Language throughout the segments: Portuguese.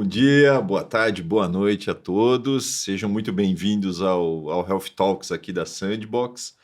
Bom dia, boa tarde, boa noite a todos. Sejam muito bem-vindos ao Health Talks aqui da Sandbox.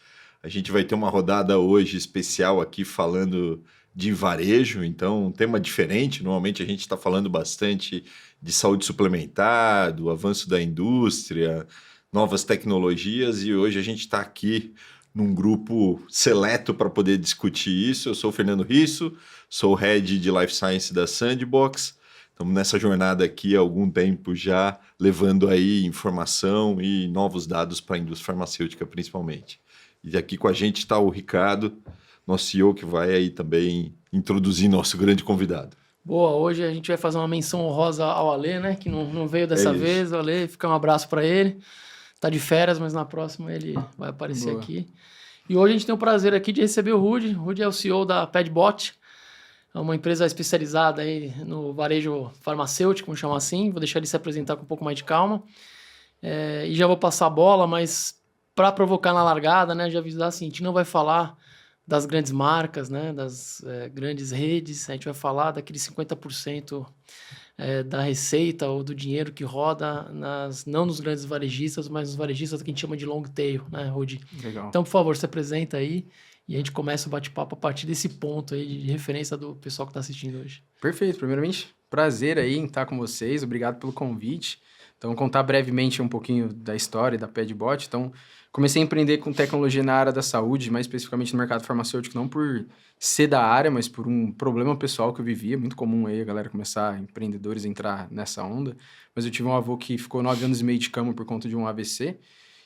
A gente vai ter uma rodada hoje especial aqui falando de varejo, então um tema diferente. Normalmente a gente está falando bastante de saúde suplementar, do avanço da indústria, novas tecnologias, e hoje a gente está aqui num grupo seleto para poder discutir isso. Eu sou o Fernando Risso, sou o Head de Life Science da Sandbox. Estamos nessa jornada aqui há algum tempo já, levando aí informação e novos dados para a indústria farmacêutica, principalmente. E aqui com a gente está o Ricardo, nosso CEO, que vai aí também introduzir nosso grande convidado. Boa, hoje a gente vai fazer uma menção honrosa ao Alê, né? Que não veio dessa vez. O Alê, fica um abraço para ele. Tá de férias, mas na próxima ele vai aparecer aqui. E hoje a gente tem o prazer aqui de receber o Rudy. O Rudy é o CEO da PedBot. É uma empresa especializada aí no varejo farmacêutico, vamos chamar assim. Vou deixar ele se apresentar com um pouco mais de calma. E já vou passar a bola, mas para provocar na largada, né? Já avisar assim, a gente não vai falar das grandes marcas, né? Das grandes redes. A gente vai falar daqueles 50% da receita ou do dinheiro que roda não nos grandes varejistas, mas nos varejistas que a gente chama de long tail, né, Rudy? Legal. Então, por favor, se apresenta aí. E a gente começa o bate-papo a partir desse ponto aí de referência do pessoal que está assistindo hoje. Perfeito. Primeiramente, prazer aí em estar com vocês. Obrigado pelo convite. Então, vou contar brevemente um pouquinho da história da PedBot. Então, comecei a empreender com tecnologia na área da saúde, mais especificamente no mercado farmacêutico, não por ser da área, mas por um problema pessoal que eu vivia. Muito comum aí a galera começar, empreendedores, entrar nessa onda. Mas eu tive um avô que ficou 9 anos e meio de cama por conta de um AVC.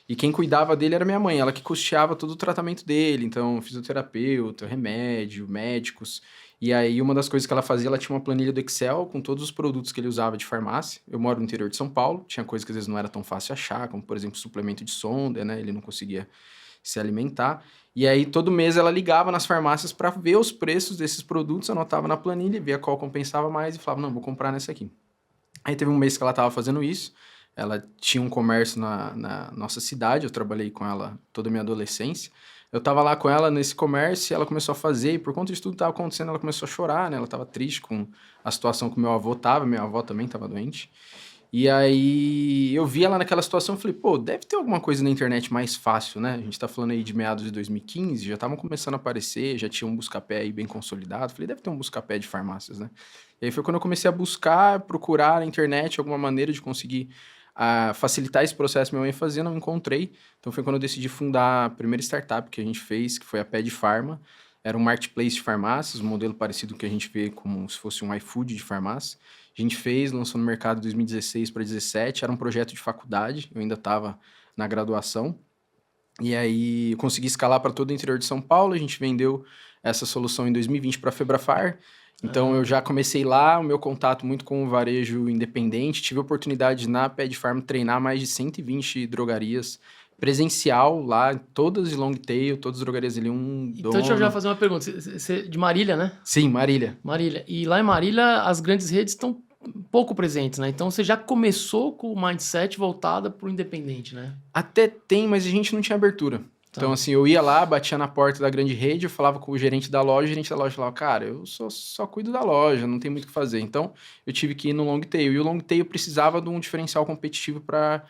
E quem cuidava dele era minha mãe, ela que custeava todo o tratamento dele, então fisioterapeuta, remédio, médicos. E aí uma das coisas que ela fazia, ela tinha uma planilha do Excel com todos os produtos que ele usava de farmácia. Eu moro no interior de São Paulo, tinha coisas que às vezes não era tão fácil achar, como por exemplo suplemento de sonda, né? Ele não conseguia se alimentar. E aí todo mês ela ligava nas farmácias para ver os preços desses produtos, anotava na planilha, via qual compensava mais e falava, não, vou comprar nessa aqui. Aí teve um mês que ela estava fazendo isso. Ela tinha um comércio na nossa cidade, eu trabalhei com ela toda a minha adolescência. Eu estava lá com ela nesse comércio e ela começou a fazer, e por conta de tudo que estava acontecendo, ela começou a chorar, né? Ela estava triste com a situação que meu avô estava, minha avó também estava doente. E aí eu vi ela naquela situação e falei, pô, deve ter alguma coisa na internet mais fácil, né? A gente tá falando aí de meados de 2015, já estavam começando a aparecer, já tinha um Buscapé aí bem consolidado. Falei, deve ter um Buscapé de farmácias, né? E aí foi quando eu comecei a buscar, procurar na internet alguma maneira de conseguir facilitar esse processo que minha mãe fazia, não encontrei. Então foi quando eu decidi fundar a primeira startup que a gente fez, que foi a PedPharma. Era um marketplace de farmácias, um modelo parecido que a gente vê como se fosse um iFood de farmácia. A gente fez, lançou no mercado em 2016 para 2017, era um projeto de faculdade, eu ainda estava na graduação. E aí eu consegui escalar para todo o interior de São Paulo, a gente vendeu essa solução em 2020 para a Febrafar. Então eu já comecei lá, o meu contato muito com o varejo independente, tive a oportunidade na PedPharma treinar mais de 120 drogarias presencial lá, todas de long tail, todas as drogarias ali, Então deixa eu já fazer uma pergunta. Você de Marília, né? Sim, Marília. Marília. E lá em Marília, as grandes redes estão pouco presentes, né? Então você já começou com o mindset voltado para o independente, né? Até tem, mas a gente não tinha abertura. Tá. Então, assim, eu ia lá, batia na porta da grande rede, eu falava com o gerente da loja falava, cara, eu só cuido da loja, não tem muito o que fazer. Então, eu tive que ir no long tail. E o long tail precisava de um diferencial competitivo para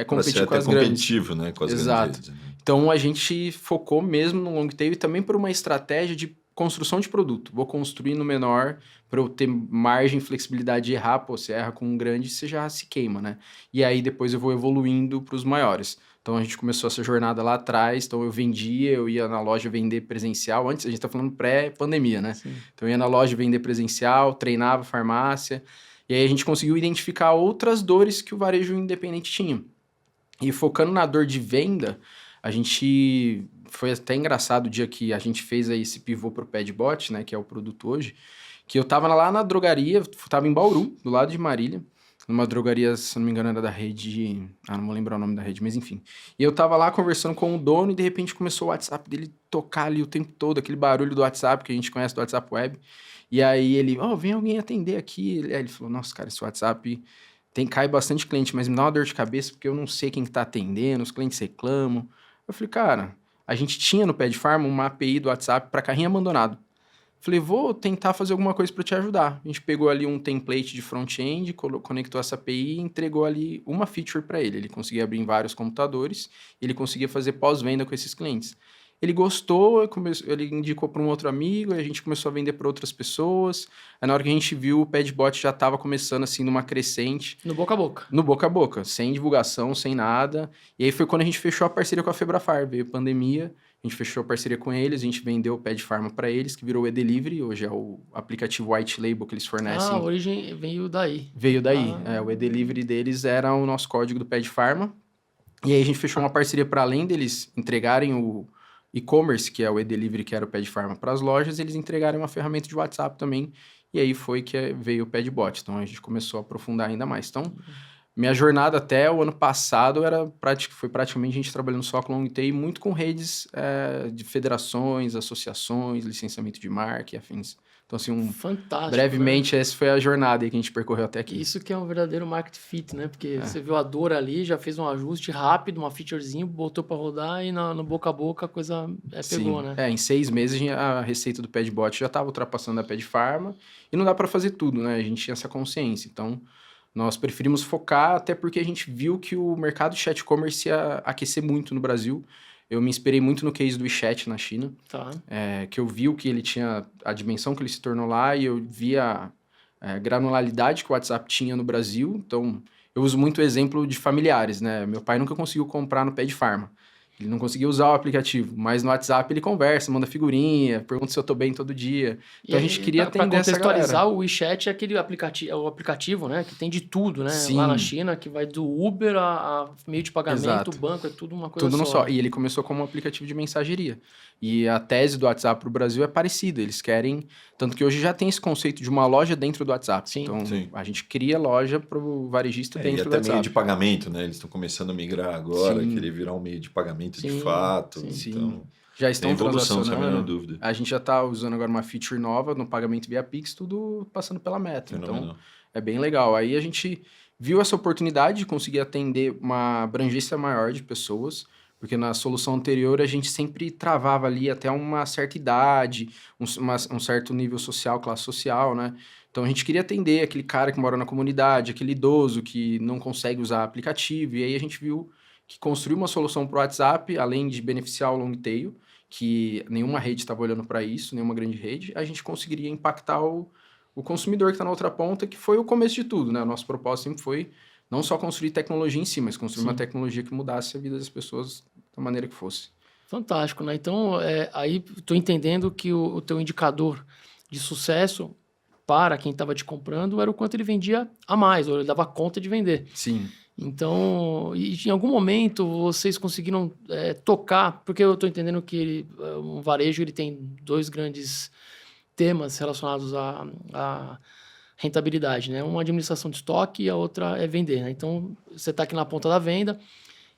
competir com as grandes. Competitivo, né? Com as Exato. grandes redes. Né? Então, a gente focou mesmo no long tail e também por uma estratégia de construção de produto. Vou construir no menor para eu ter margem e flexibilidade de errar. Pô, você erra com um grande, você já se queima, né? E aí, depois eu vou evoluindo para os maiores. Então, a gente começou essa jornada lá atrás. Então, eu ia na loja vender presencial. Antes, a gente está falando pré-pandemia, né? Sim. Então, eu ia na loja vender presencial, treinava farmácia. E aí, a gente conseguiu identificar outras dores que o varejo independente tinha. E focando na dor de venda, a gente... Foi até engraçado o dia que a gente fez aí esse pivô pro PedBot, né? Que é o produto hoje. Que eu tava lá na drogaria, tava em Bauru, do lado de Marília. Numa drogaria, se não me engano, era da rede... não vou lembrar o nome da rede, mas enfim. E eu tava lá conversando com o dono e de repente começou o WhatsApp dele tocar ali o tempo todo, aquele barulho do WhatsApp que a gente conhece do WhatsApp Web. E aí ele, vem alguém atender aqui. Aí ele falou, nossa, cara, esse WhatsApp cai bastante cliente, mas me dá uma dor de cabeça porque eu não sei quem que tá atendendo, os clientes reclamam. Eu falei, cara, a gente tinha no PedPharma uma API do WhatsApp para carrinho abandonado. Falei, vou tentar fazer alguma coisa para te ajudar. A gente pegou ali um template de front-end, conectou essa API e entregou ali uma feature para ele. Ele conseguia abrir em vários computadores, ele conseguia fazer pós-venda com esses clientes. Ele gostou, ele indicou para um outro amigo, a gente começou a vender para outras pessoas. Aí na hora que a gente viu, o Padbot já estava começando assim numa crescente. No boca a boca. No boca a boca, sem divulgação, sem nada. E aí foi quando a gente fechou a parceria com a Febrafar. Veio pandemia, a gente fechou a parceria com eles, a gente vendeu o Pad Pharma para eles, que virou o E-Delivery, hoje é o aplicativo white label que eles fornecem. A origem veio daí. Veio daí. O E-Delivery deles era o nosso código do Pad Pharma. E aí a gente fechou uma parceria para além deles entregarem o e-commerce, que é o E-Delivery, que era o Pad Pharma, para as lojas, eles entregaram uma ferramenta de WhatsApp também. E aí foi que veio o Padbot. Então a gente começou a aprofundar ainda mais. Então, minha jornada até o ano passado foi praticamente a gente trabalhando só com long tail, muito com redes de federações, associações, licenciamento de marca e afins. Então, assim, fantástico, brevemente, né? Essa foi a jornada que a gente percorreu até aqui. Isso que é um verdadeiro market fit, né? Porque você viu a dor ali, já fez um ajuste rápido, uma featurezinha, botou para rodar e no boca a boca a coisa pegou, Sim. né? Em 6 meses a receita do Padbot já estava ultrapassando a Pad Pharma e não dá para fazer tudo, né? A gente tinha essa consciência. Então, nós preferimos focar, até porque a gente viu que o mercado de chat e-commerce ia aquecer muito no Brasil. Eu me inspirei muito no case do WeChat na China, que eu vi o que ele tinha, a dimensão que ele se tornou lá, e eu vi a granularidade que o WhatsApp tinha no Brasil. Então, eu uso muito o exemplo de familiares, né? Meu pai nunca conseguiu comprar no Pad Pharma. Ele não conseguia usar o aplicativo, mas no WhatsApp ele conversa, manda figurinha, pergunta se eu tô bem todo dia. Então a gente queria atender essa galera. Para contextualizar, o WeChat é aquele aplicativo, né? Que tem de tudo, né? Sim. Lá na China, que vai do Uber a meio de pagamento, Exato. banco, é tudo uma coisa tudo só. E ele começou como um aplicativo de mensageria. E a tese do WhatsApp para o Brasil é parecida. Eles querem... Tanto que hoje já tem esse conceito de uma loja dentro do WhatsApp. Sim. Então, Sim. a gente cria loja para o varejista dentro do até WhatsApp. meio de pagamento, né? Eles estão começando a migrar agora, querer virar um meio de pagamento de fato. Sim. Então, já estão evolução, sem a menor transacionando. dúvida. A gente já está usando agora uma feature nova no pagamento via Pix, tudo passando pela Meta. Então, é bem legal. Aí a gente viu essa oportunidade de conseguir atender uma abrangência maior de pessoas, porque na solução anterior a gente sempre travava ali até uma certa idade, um certo nível social, classe social, né? Então a gente queria atender aquele cara que mora na comunidade, aquele idoso que não consegue usar aplicativo, e aí a gente viu que construir uma solução para o WhatsApp, além de beneficiar o long tail, que nenhuma rede estava olhando para isso, nenhuma grande rede, a gente conseguiria impactar o consumidor que está na outra ponta, que foi o começo de tudo, né? O nosso propósito sempre foi não só construir tecnologia em si, mas construir uma tecnologia que mudasse a vida das pessoas da maneira que fosse. Fantástico, né? Então, aí estou entendendo que o teu indicador de sucesso para quem estava te comprando era o quanto ele vendia a mais, ou ele dava conta de vender. Sim. Então, e em algum momento vocês conseguiram tocar, porque eu estou entendendo que um varejo ele tem 2 grandes temas relacionados à rentabilidade, né? Uma administração de estoque e a outra é vender, né? Então, você está aqui na ponta da venda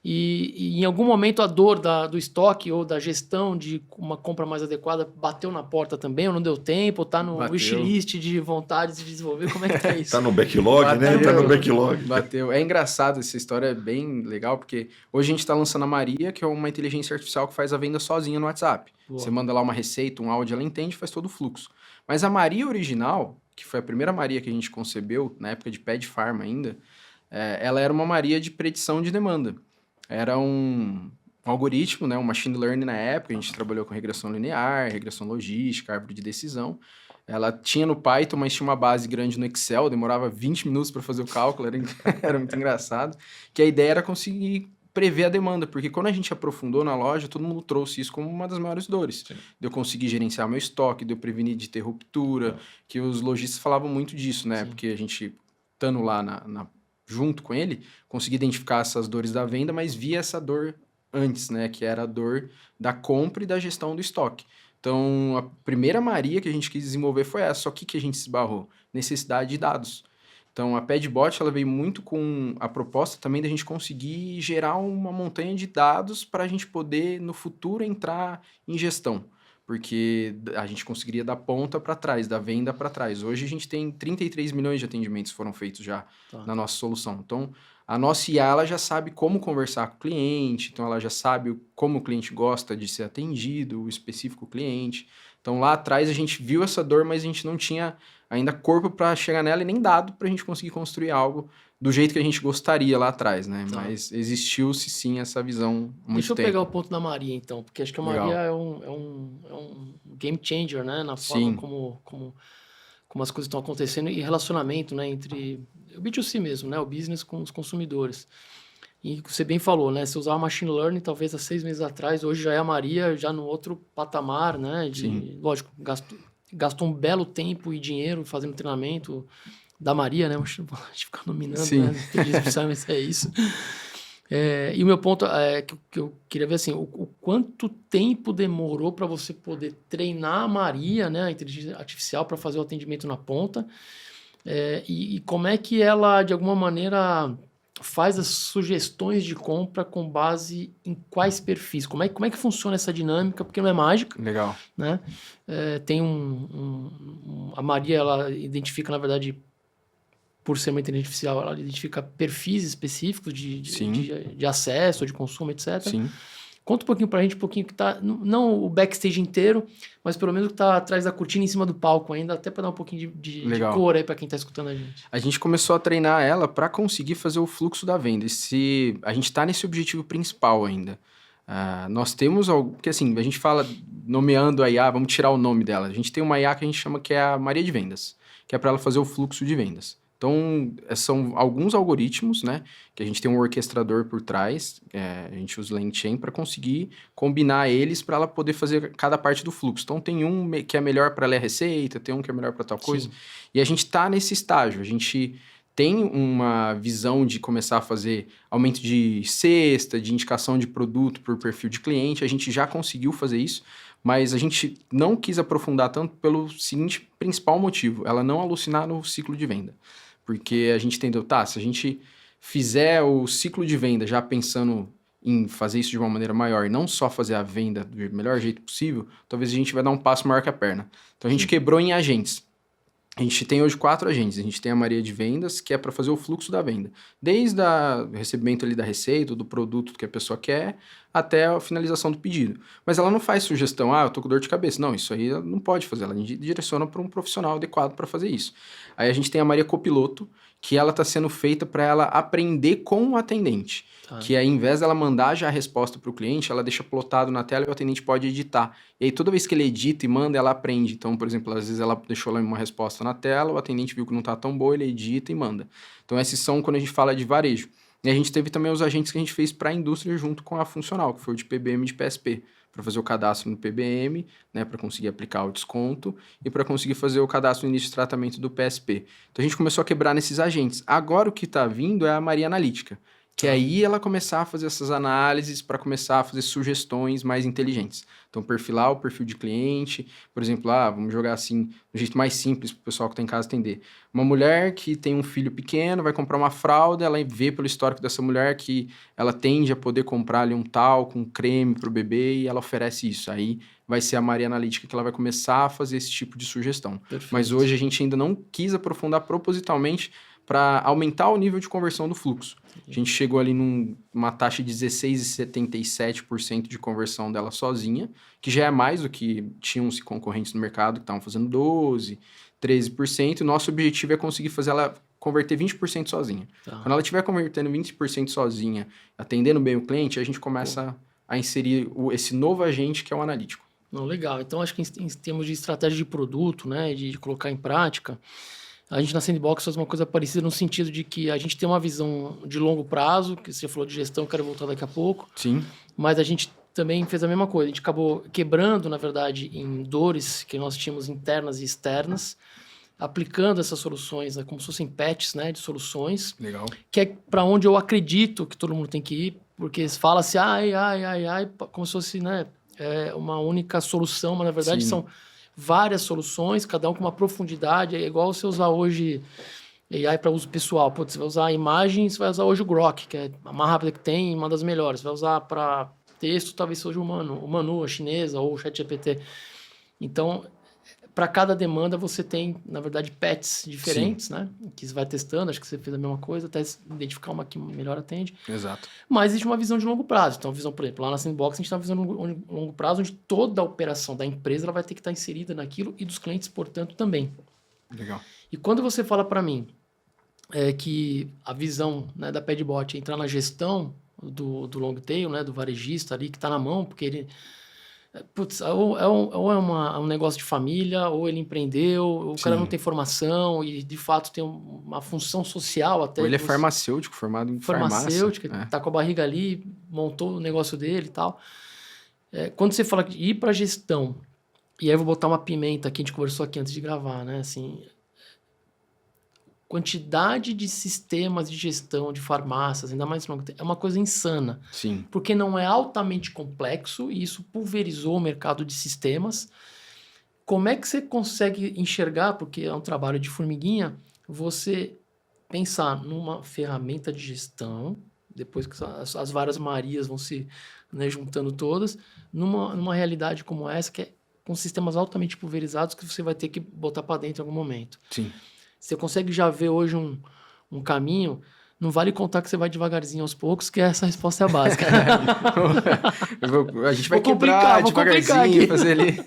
e em algum momento a dor do estoque ou da gestão de uma compra mais adequada bateu na porta também, ou não deu tempo, ou está no wishlist de vontade de desenvolver, como é que tá isso? Tá no backlog, né? Tá no backlog. Bateu. É engraçado, essa história é bem legal, porque hoje a gente está lançando a Maria, que é uma inteligência artificial que faz a venda sozinha no WhatsApp. Boa. Você manda lá uma receita, um áudio, ela entende, faz todo o fluxo. Mas a Maria original, que foi a primeira Maria que a gente concebeu, na época de Pad Pharma ainda, ela era uma Maria de predição de demanda. Era um algoritmo, né, um machine learning na época, a gente trabalhou com regressão linear, regressão logística, árvore de decisão. Ela tinha no Python, mas tinha uma base grande no Excel, demorava 20 minutos para fazer o cálculo, era muito engraçado. Que a ideia era conseguir prever a demanda, porque quando a gente aprofundou na loja, todo mundo trouxe isso como uma das maiores dores. Sim. De eu conseguir gerenciar meu estoque, de eu prevenir de ter ruptura, que os lojistas falavam muito disso, né? Sim. Porque a gente, estando lá junto com ele, conseguia identificar essas dores da venda, mas via essa dor antes, né? Que era a dor da compra e da gestão do estoque. Então, a primeira Maria que a gente quis desenvolver foi essa. Só que a gente se esbarrou? Necessidade de dados. Então, a Padbot, ela veio muito com a proposta também da gente conseguir gerar uma montanha de dados para a gente poder, no futuro, entrar em gestão. Porque a gente conseguiria da ponta para trás, da venda para trás. Hoje a gente tem 33 milhões de atendimentos que foram feitos já na nossa solução. Então, A nossa IA, ela já sabe como conversar com o cliente, então ela já sabe como o cliente gosta de ser atendido, o específico cliente. Então lá atrás a gente viu essa dor, mas a gente não tinha ainda corpo para chegar nela e nem dado para a gente conseguir construir algo do jeito que a gente gostaria lá atrás, né? Tá. Mas existiu-se sim essa visão há muito Deixa eu tempo. pegar o ponto da Maria, então, porque acho que a Legal. Maria é um game changer, né? Na Sim. forma como as coisas estão acontecendo e relacionamento, né? Entre o B2C mesmo, né? O business com os consumidores. E você bem falou, né? Se usar machine learning, talvez há 6 meses atrás, hoje já é a Maria, já no outro patamar, né? Sim. Lógico, gastou um belo tempo e dinheiro fazendo treinamento da Maria, né? A gente fica nominando, Sim. né? Inteligência artificial, mas é isso. E o meu ponto é que eu queria ver assim, o quanto tempo demorou para você poder treinar a Maria, né? A inteligência artificial para fazer o atendimento na ponta. E como é que ela, de alguma maneira, faz as sugestões de compra com base em quais perfis? Como é que funciona essa dinâmica? Porque não é mágica, Legal. né? Tem a Maria, ela identifica, na verdade, por ser uma inteligência artificial, ela identifica perfis específicos de acesso, de consumo, etc. Sim. Conta um pouquinho pra gente, um pouquinho que tá, não o backstage inteiro, mas pelo menos o que tá atrás da cortina, em cima do palco ainda, até para dar um pouquinho de cor aí para quem tá escutando a gente. A gente começou a treinar ela para conseguir fazer o fluxo da venda. A gente está nesse objetivo principal ainda. Nós temos algo, porque assim, a gente fala nomeando a IA, vamos tirar o nome dela. A gente tem uma IA que a gente chama que é a Maria de Vendas, que é para ela fazer o fluxo de vendas. Então, são alguns algoritmos, né? Que a gente tem um orquestrador por trás, a gente usa o LangChain para conseguir combinar eles para ela poder fazer cada parte do fluxo. Então, tem um que é melhor para ler a receita, tem um que é melhor para tal coisa. Sim. E a gente está nesse estágio, a gente tem uma visão de começar a fazer aumento de cesta, de indicação de produto por perfil de cliente, a gente já conseguiu fazer isso, mas a gente não quis aprofundar tanto pelo seguinte principal motivo, ela não alucinar no ciclo de venda. Porque a gente entendeu, se a gente fizer o ciclo de venda já pensando em fazer isso de uma maneira maior e não só fazer a venda do melhor jeito possível, talvez a gente vai dar um passo maior que a perna. Então a gente quebrou em agentes. A gente tem hoje 4 agentes. A gente tem a Maria de Vendas, que é para fazer o fluxo da venda. Desde o recebimento ali da receita, do produto que a pessoa quer, até a finalização do pedido. Mas ela não faz sugestão, eu tô com dor de cabeça. Não, isso aí ela não pode fazer. Ela direciona para um profissional adequado para fazer isso. Aí a gente tem a Maria Copiloto, que ela está sendo feita para ela aprender com o atendente. Que aí, ao invés dela mandar já a resposta para o cliente, ela deixa plotado na tela e o atendente pode editar. E aí, toda vez que ele edita e manda, ela aprende. Então, por exemplo, às vezes ela deixou lá uma resposta na tela, o atendente viu que não está tão boa, ele edita e manda. Então, esses são quando a gente fala de varejo. E a gente teve também os agentes que a gente fez para a indústria junto com a funcional, que foi o de PBM e de PSP. Para fazer o cadastro no PBM, né, para conseguir aplicar o desconto e para conseguir fazer o cadastro no início de tratamento do PSP. Então a gente começou a quebrar nesses agentes. Agora o que está vindo é a Maria Analítica, que aí ela começar a fazer essas análises para começar a fazer sugestões mais inteligentes. Então perfilar o perfil de cliente, por exemplo, vamos jogar assim, do jeito mais simples para o pessoal que está em casa entender. Uma mulher que tem um filho pequeno, vai comprar uma fralda, ela vê pelo histórico dessa mulher que ela tende a poder comprar ali um talco, um creme para o bebê e ela oferece isso. Aí vai ser a Maria Analítica que ela vai começar a fazer esse tipo de sugestão. Perfeito. Mas hoje a gente ainda não quis aprofundar propositalmente para aumentar o nível de conversão do fluxo. A gente chegou ali numa taxa de 16,77% de conversão dela sozinha, que já é mais do que tinham concorrentes no mercado que estavam fazendo 12%, 13%. E nosso objetivo é conseguir fazer ela converter 20% sozinha. Quando ela estiver convertendo 20% sozinha, atendendo bem o cliente, a gente começa a inserir esse novo agente que é o analítico. Não, legal. Então, acho que em termos de estratégia de produto, né, de colocar em prática, a gente na Sandbox faz uma coisa parecida no sentido de que a gente tem uma visão de longo prazo, que você falou de gestão, quero voltar daqui a pouco. Sim. Mas a gente também fez a mesma coisa. A gente acabou quebrando, na verdade, em dores que nós tínhamos internas e externas, aplicando essas soluções, né, como se fossem patches, né, de soluções. Legal. Que é para onde eu acredito que todo mundo tem que ir, porque fala-se ai, como se fosse, né, uma única solução, mas na verdade são várias soluções, cada um com uma profundidade. É igual você usar hoje AI para uso pessoal. Putz, você vai usar imagem, você vai usar hoje o Grok, que é a mais rápida que tem e uma das melhores. Você vai usar para texto, talvez seja o Manu, a chinesa ou o ChatGPT. Então, para cada demanda você tem, na verdade, paths diferentes, né? Que você vai testando, acho que você fez a mesma coisa, até identificar uma que melhor atende. Exato. Mas existe uma visão de longo prazo. Então, a visão, por exemplo, lá na Sandbox, a gente tem uma visão de longo prazo, onde toda a operação da empresa ela vai ter que estar inserida naquilo e dos clientes, portanto, também. Legal. E quando você fala para mim que a visão, né, da Padbot é entrar na gestão do long tail, né, do varejista ali, que está na mão, porque ele... Putz, ou é um negócio de família, ou ele empreendeu, ou o cara não tem formação e, de fato, tem uma função social até. Ou ele é farmacêutico, formado em farmacêutico, farmácia. tá com a barriga ali, montou o negócio dele e tal. Quando você fala de ir para gestão, e aí eu vou botar uma pimenta aqui, a gente conversou aqui antes de gravar, né? Assim, quantidade de sistemas de gestão de farmácias, ainda mais é uma coisa insana. Sim. Porque não é altamente complexo e isso pulverizou o mercado de sistemas. Como é que você consegue enxergar, porque é um trabalho de formiguinha, você pensar numa ferramenta de gestão, depois que as várias Marias vão se, né, juntando todas, numa realidade como essa, que é com sistemas altamente pulverizados que você vai ter que botar para dentro em algum momento. Sim. Você consegue já ver hoje um caminho, não vale contar que você vai devagarzinho aos poucos, que essa resposta é a básica. A gente vai quebrar devagarzinho, fazer ali.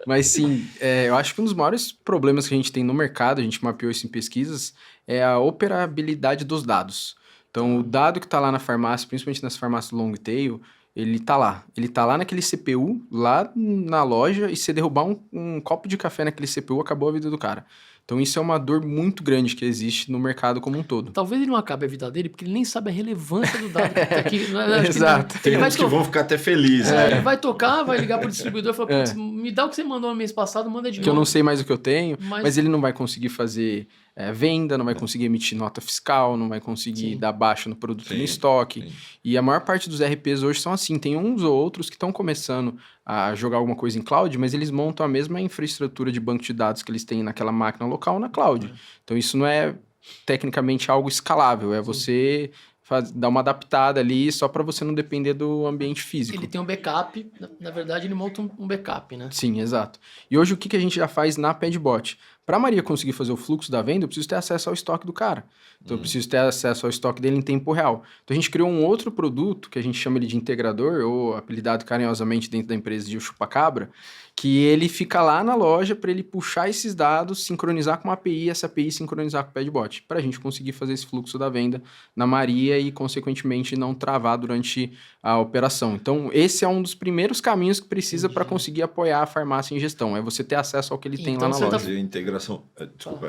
Mas sim, eu acho que um dos maiores problemas que a gente tem no mercado, a gente mapeou isso em pesquisas, é a operabilidade dos dados. Então, o dado que está lá na farmácia, principalmente nas farmácias long tail, ele tá lá. Ele tá lá naquele CPU, lá na loja, e se derrubar um copo de café naquele CPU, acabou a vida do cara. Então isso é uma dor muito grande que existe no mercado como um todo. Talvez ele não acabe a vida dele, porque ele nem sabe a relevância do dado que tá aqui. Exato. Tem uns que vão ficar até felizes. Ele vai tocar, vai ligar pro distribuidor e falar, me dá o que você mandou no mês passado, manda de novo. Que eu não sei mais o que eu tenho, mas ele não vai conseguir fazer venda, não vai conseguir emitir nota fiscal, não vai conseguir dar baixa no produto no estoque. Sim. E a maior parte dos RPs hoje são assim, tem uns ou outros que estão começando a jogar alguma coisa em cloud, mas eles montam a mesma infraestrutura de banco de dados que eles têm naquela máquina local na cloud. Então isso não é tecnicamente algo escalável, você dar uma adaptada ali só para você não depender do ambiente físico. Ele tem um backup, na verdade ele monta um backup, né? Sim, exato. E hoje o que a gente já faz na Padbot? Para a Maria conseguir fazer o fluxo da venda, eu preciso ter acesso ao estoque do cara. Então eu preciso ter acesso ao estoque dele em tempo real. Então a gente criou um outro produto, que a gente chama ele de integrador, ou apelidado carinhosamente dentro da empresa de chupa-cabra, que ele fica lá na loja para ele puxar esses dados, sincronizar com uma API, essa API sincronizar com o Padbot, para a gente conseguir fazer esse fluxo da venda na Maria e, consequentemente, não travar durante a operação. Então, esse é um dos primeiros caminhos que precisa para conseguir apoiar a farmácia em gestão, é você ter acesso ao que ele tem lá na loja.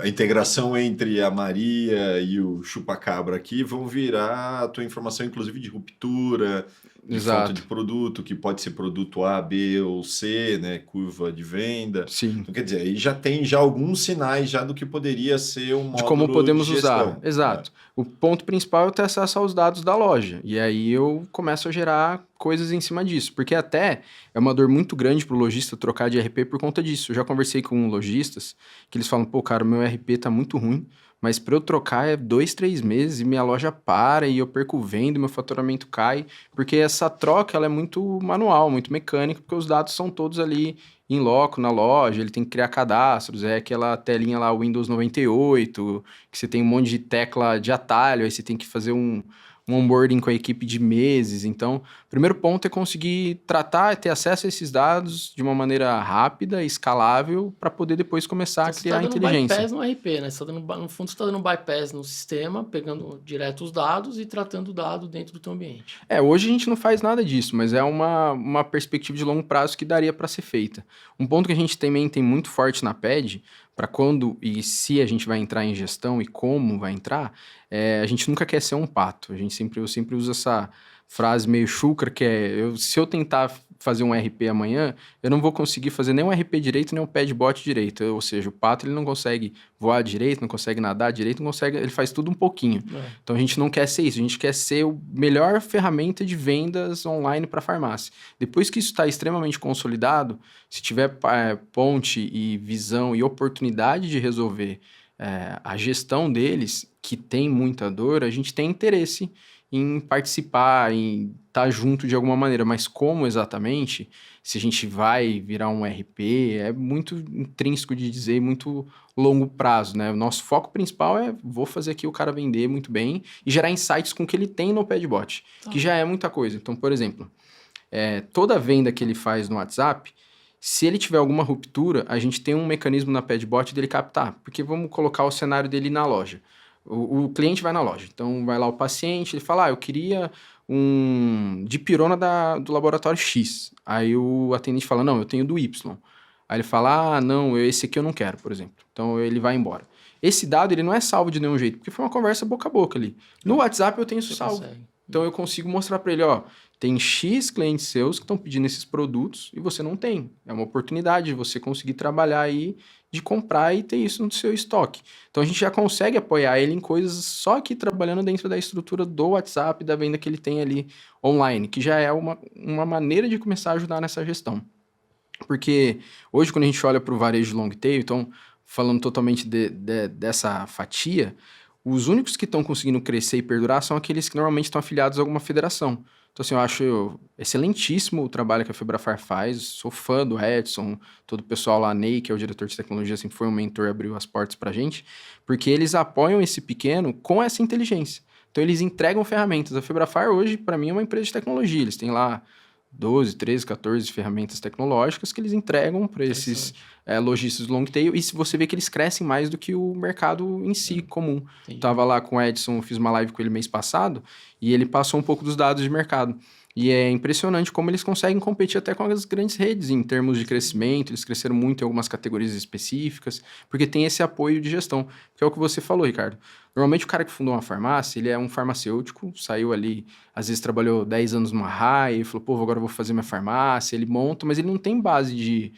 A integração entre a Maria e o chupa-cabra aqui vão virar a tua informação, inclusive, de ruptura, de falta de produto, que pode ser produto A, B ou C, né? Curva de venda. Sim. Então, quer dizer, aí já tem alguns sinais já do que poderia ser um módulo de como podemos de gestão. usar. Exato. O ponto principal é ter acesso aos dados da loja. E aí eu começo a gerar coisas em cima disso. Porque até é uma dor muito grande para o lojista trocar de RP por conta disso. Eu já conversei com lojistas que eles falam, pô, cara, o meu RP tá muito ruim, mas para eu trocar é 2, 3 meses e minha loja para e eu perco venda, meu faturamento cai, porque essa troca ela é muito manual, muito mecânica, porque os dados são todos ali em loco na loja, ele tem que criar cadastros, é aquela telinha lá Windows 98, que você tem um monte de tecla de atalho, aí você tem que fazer um onboarding com a equipe de meses. Então, o primeiro ponto é conseguir tratar e ter acesso a esses dados de uma maneira rápida e escalável para poder depois começar a criar inteligência. Você está dando bypass no RP, né? Você tá dando, no fundo, você está dando bypass no sistema, pegando direto os dados e tratando o dado dentro do teu ambiente. Hoje a gente não faz nada disso, mas é uma perspectiva de longo prazo que daria para ser feita. Um ponto que a gente também tem muito forte na PED, para quando e se a gente vai entrar em gestão e como vai entrar, a gente nunca quer ser um pato. Eu sempre uso essa frase meio chucra, que se eu tentar fazer um RP amanhã, eu não vou conseguir fazer nem um RP direito, nem um Padbot direito. Ou seja, o pato ele não consegue voar direito, não consegue nadar direito, não consegue, ele faz tudo um pouquinho. Então a gente não quer ser isso, a gente quer ser a melhor ferramenta de vendas online para farmácia. Depois que isso está extremamente consolidado, se tiver ponte e visão e oportunidade de resolver a gestão deles, que tem muita dor, a gente tem interesse em participar, em estar junto de alguma maneira, mas como exatamente, se a gente vai virar um RP, é muito intrínseco de dizer, muito longo prazo, né? O nosso foco principal é, vou fazer aqui o cara vender muito bem e gerar insights com o que ele tem no Padbot, que já é muita coisa. Então, por exemplo, toda venda que ele faz no WhatsApp, se ele tiver alguma ruptura, a gente tem um mecanismo na Padbot dele captar, porque vamos colocar o cenário dele na loja. O cliente vai na loja, então vai lá o paciente, ele fala, eu queria um dipirona do laboratório X. Aí o atendente fala, não, eu tenho do Y. Aí ele fala, não, esse aqui eu não quero, por exemplo. Então ele vai embora. Esse dado ele não é salvo de nenhum jeito, porque foi uma conversa boca a boca ali. No WhatsApp eu tenho isso salvo. Então eu consigo mostrar para ele, tem X clientes seus que estão pedindo esses produtos e você não tem. É uma oportunidade de você conseguir trabalhar aí, de comprar e ter isso no seu estoque. Então a gente já consegue apoiar ele em coisas só aqui trabalhando dentro da estrutura do WhatsApp, da venda que ele tem ali online, que já é uma maneira de começar a ajudar nessa gestão. Porque hoje quando a gente olha para o varejo long tail, então falando totalmente dessa fatia, os únicos que estão conseguindo crescer e perdurar são aqueles que normalmente estão afiliados a alguma federação. Então, assim, eu acho excelentíssimo o trabalho que a Febrafar faz. Sou fã do Edson, todo o pessoal lá, Ney, que é o diretor de tecnologia, sempre foi um mentor, abriu as portas pra gente, porque eles apoiam esse pequeno com essa inteligência. Então, eles entregam ferramentas. A Febrafar, hoje, para mim, é uma empresa de tecnologia. Eles têm lá 12, 13, 14 ferramentas tecnológicas que eles entregam para esses lojistas long tail, e se você vê que eles crescem mais do que o mercado em si comum. Tava lá com o Edson, fiz uma live com ele mês passado, e ele passou um pouco dos dados de mercado. E é impressionante como eles conseguem competir até com as grandes redes em termos de crescimento. Eles cresceram muito em algumas categorias específicas, porque tem esse apoio de gestão, que é o que você falou, Ricardo. Normalmente o cara que fundou uma farmácia, ele é um farmacêutico, saiu ali, às vezes trabalhou 10 anos numa RAI, e falou, agora eu vou fazer minha farmácia, ele monta, mas ele não tem base de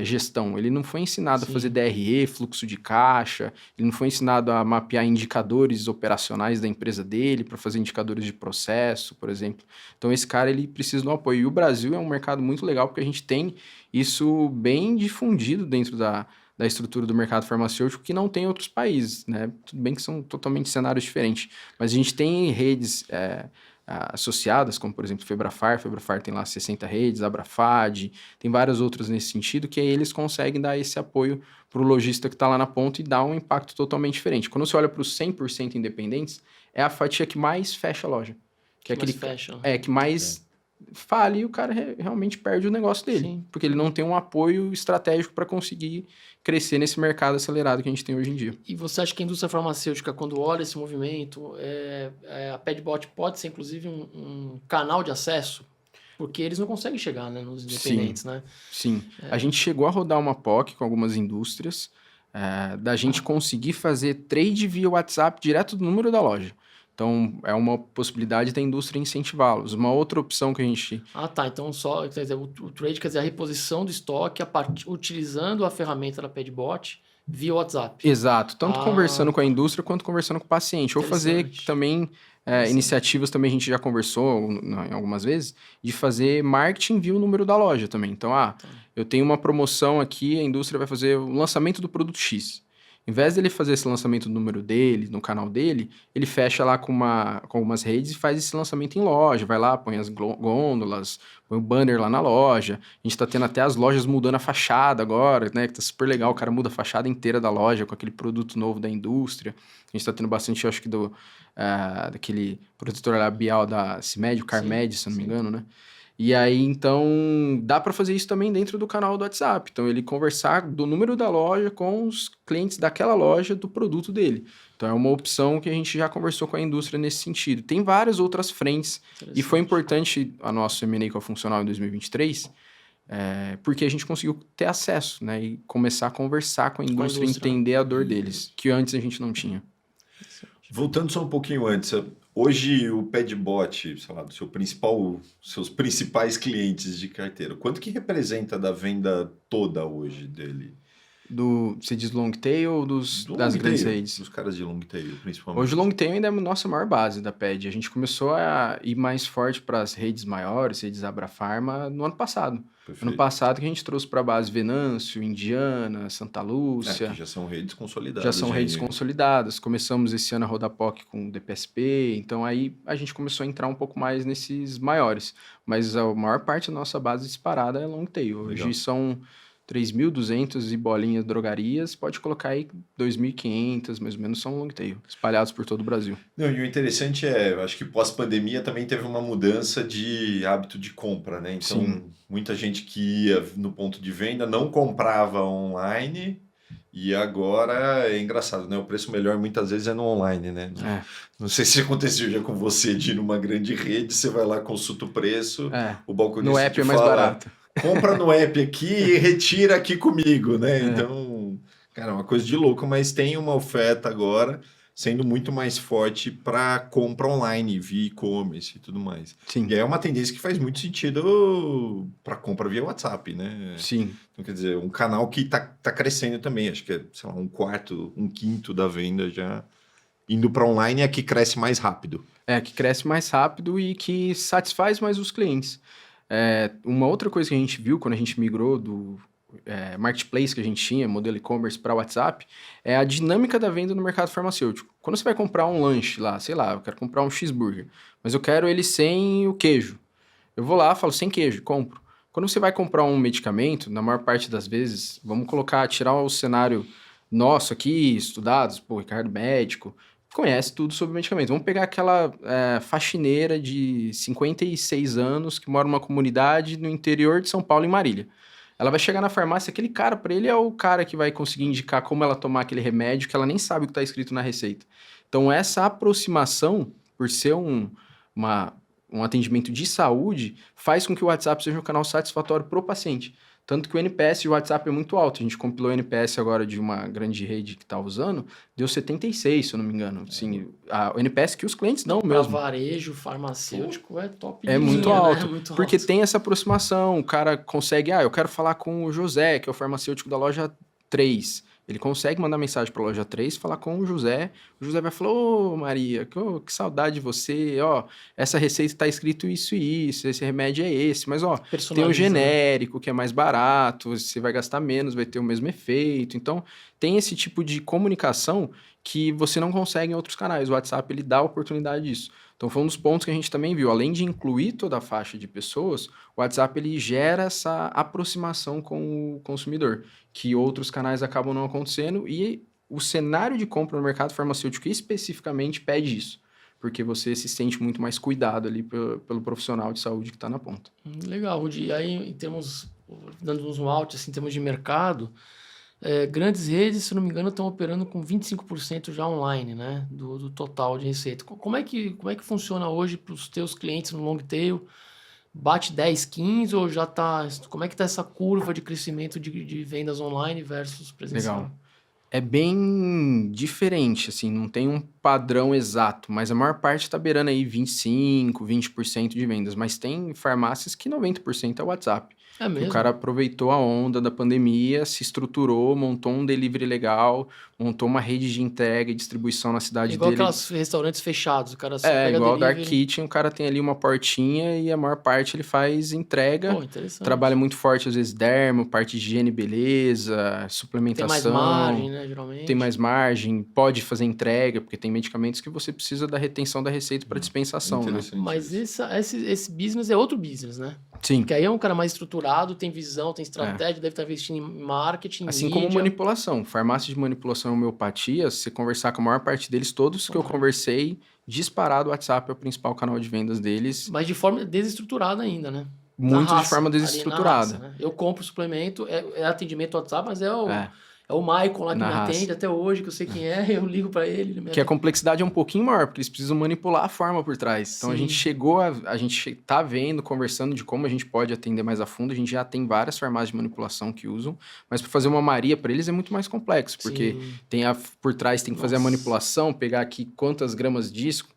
gestão. Ele não foi ensinado a fazer DRE, fluxo de caixa, ele não foi ensinado a mapear indicadores operacionais da empresa dele para fazer indicadores de processo, por exemplo. Então, esse cara, ele precisa de um apoio. E o Brasil é um mercado muito legal, porque a gente tem isso bem difundido dentro da estrutura do mercado farmacêutico que não tem em outros países, né? Tudo bem que são totalmente cenários diferentes, mas a gente tem redes associadas, como por exemplo Febrafar tem lá 60 redes, Abrafad, tem várias outras nesse sentido, que aí eles conseguem dar esse apoio para o lojista que está lá na ponta e dar um impacto totalmente diferente. Quando você olha para os 100% independentes, é a fatia que mais fecha a loja. Que é aquele que mais fale e o cara realmente perde o negócio dele. Sim. Porque ele não tem um apoio estratégico para conseguir crescer nesse mercado acelerado que a gente tem hoje em dia. E você acha que a indústria farmacêutica, quando olha esse movimento, a Padbot pode ser, inclusive, um canal de acesso? Porque eles não conseguem chegar, né, nos independentes, né? Sim. A gente chegou a rodar uma POC com algumas indústrias, da gente conseguir fazer trade via WhatsApp direto do número da loja. Então, é uma possibilidade da indústria incentivá-los. Uma outra opção que a gente... Então quer dizer, o trade, quer dizer, a reposição do estoque utilizando a ferramenta da Padbot via WhatsApp. Exato. Tanto conversando com a indústria quanto conversando com o paciente. Ou fazer também iniciativas, também a gente já conversou em algumas vezes, de fazer marketing via o número da loja também. Então, eu tenho uma promoção aqui, a indústria vai fazer o lançamento do produto X. Em vez dele fazer esse lançamento do número dele, no canal dele, ele fecha lá com algumas redes e faz esse lançamento em loja. Vai lá, põe as gôndolas, põe o banner lá na loja. A gente tá tendo até as lojas mudando a fachada agora, né? Que tá super legal, o cara muda a fachada inteira da loja com aquele produto novo da indústria. A gente tá tendo bastante, acho que daquele protetor labial da CIMED, o CarMed, se eu não me engano, né? E aí, então, dá para fazer isso também dentro do canal do WhatsApp. Então, ele conversar do número da loja com os clientes daquela loja do produto dele. Então, é uma opção que a gente já conversou com a indústria nesse sentido. Tem várias outras frentes. E foi importante a nossa M&A com a Funcional em 2023, porque a gente conseguiu ter acesso, né? E começar a conversar com a indústria e entender a dor deles, que antes a gente não tinha. Voltando só um pouquinho antes, hoje o Padbot, sei lá, seus principais clientes de carteira, quanto que representa da venda toda hoje dele? Você diz long tail ou das grandes redes? Dos caras de long tail, principalmente. Hoje o long tail ainda é a nossa maior base da PED. A gente começou a ir mais forte para as redes maiores, redes Abrafarma, no ano passado. Perfeito. Ano passado que a gente trouxe para a base Venâncio, Indiana, Santa Lúcia. Que já são redes consolidadas. Já são redes consolidadas. Começamos esse ano a rodar POC com o DPSP, então aí a gente começou a entrar um pouco mais nesses maiores. Mas a maior parte da nossa base disparada é long tail. Hoje são 3.200 e bolinhas drogarias, pode colocar aí 2.500, mais ou menos, são long tail, espalhados por todo o Brasil. Não, e o interessante é, acho que pós-pandemia também teve uma mudança de hábito de compra, né? Então, Sim. Muita gente que ia no ponto de venda não comprava online e agora é engraçado, né? O preço melhor muitas vezes é no online, né? Não sei se aconteceu já com você de ir numa grande rede, você vai lá, consulta o preço, o balconista no app te é mais fala, barato. compra no app aqui e retira aqui comigo, né? Então, cara, é uma coisa de louco, mas tem uma oferta agora sendo muito mais forte para compra online, via e-commerce e tudo mais. Sim. E aí é uma tendência que faz muito sentido para compra via WhatsApp, né? Sim. Então, quer dizer, um canal que tá crescendo também, acho que é, sei lá, 1/4, 1/5 da venda já indo para online é que cresce mais rápido. Que cresce mais rápido e que satisfaz mais os clientes. Uma outra coisa que a gente viu quando a gente migrou do marketplace que a gente tinha, modelo e-commerce para WhatsApp, é a dinâmica da venda no mercado farmacêutico. Quando você vai comprar um lanche lá, sei lá, eu quero comprar um cheeseburger, mas eu quero ele sem o queijo. Eu vou lá, falo sem queijo, compro. Quando você vai comprar um medicamento, na maior parte das vezes, vamos tirar o cenário nosso aqui, estudados, Ricardo médico, conhece tudo sobre medicamento. Vamos pegar aquela faxineira de 56 anos que mora numa comunidade no interior de São Paulo, em Marília. Ela vai chegar na farmácia, aquele cara, para ele é o cara que vai conseguir indicar como ela tomar aquele remédio, que ela nem sabe o que está escrito na receita. Então, essa aproximação, por ser um atendimento de saúde, faz com que o WhatsApp seja um canal satisfatório para o paciente. Tanto que o NPS de WhatsApp é muito alto. A gente compilou o NPS agora de uma grande rede que está usando, deu 76, se eu não me engano. Assim, o NPS que os clientes dão mesmo. Para varejo farmacêutico é top. É muito alto, né? Muito porque alto. tem essa aproximação. O cara consegue, eu quero falar com o José, que é o farmacêutico da loja 3. Ele consegue mandar mensagem para a loja 3, falar com o José. O José vai falar, ô Maria, que saudade de você. Essa receita está escrito isso e isso, esse remédio é esse. Mas tem o genérico, que é mais barato, você vai gastar menos, vai ter o mesmo efeito. Então, tem esse tipo de comunicação que você não consegue em outros canais. O WhatsApp, ele dá a oportunidade disso. Então, foi um dos pontos que a gente também viu. Além de incluir toda a faixa de pessoas, o WhatsApp ele gera essa aproximação com o consumidor, que outros canais acabam não acontecendo, e o cenário de compra no mercado farmacêutico especificamente pede isso, porque você se sente muito mais cuidado ali pelo profissional de saúde que está na ponta. Legal, Rudi. Aí, dando um out, assim, em termos de mercado, grandes redes, se não me engano, estão operando com 25% já online, né? Do total de receita. Como é que funciona hoje para os teus clientes no long tail? Bate 10, 15 ou já está... Como é que está essa curva de crescimento de vendas online versus presencial? Legal. É bem diferente, assim, não tem um padrão exato, mas a maior parte está beirando aí 25%, 20% de vendas, mas tem farmácias que 90% é WhatsApp. É mesmo? O cara aproveitou a onda da pandemia, se estruturou, montou um delivery legal, montou uma rede de entrega e distribuição na cidade igual dele. Aqueles restaurantes fechados, o cara só pega igual o delivery. Dark Kitchen, o cara tem ali uma portinha e a maior parte ele faz entrega. Pô, interessante. Trabalha muito forte, às vezes, dermo, parte de higiene e beleza, suplementação. Tem mais margem, né, geralmente. Tem mais margem, pode fazer entrega, porque tem medicamentos que você precisa da retenção da receita para dispensação, né? Mas esse business é outro business, né? Sim. Porque aí é um cara mais estruturado, tem visão, tem estratégia, deve estar investindo em marketing, assim mídia. como manipulação. Farmácia de manipulação e homeopatia, se você conversar com a maior parte deles, todos que eu conversei, disparado o WhatsApp é o principal canal de vendas deles. Mas de forma desestruturada ainda, né? Muito de forma desestruturada. Raça, né? Eu compro suplemento, é atendimento WhatsApp, mas é o Maicon lá que me atende até hoje, que eu sei quem é, eu ligo para ele. Que a complexidade é um pouquinho maior, porque eles precisam manipular a forma por trás. Então, a gente tá vendo, conversando de como a gente pode atender mais a fundo. A gente já tem várias farmácias de manipulação que usam, mas para fazer uma Maria para eles é muito mais complexo, porque por trás tem que fazer a manipulação, pegar aqui quantas gramas disso,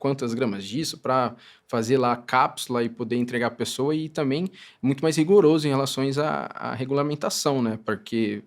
para fazer lá a cápsula e poder entregar a pessoa, e também muito mais rigoroso em relação à regulamentação, né? Porque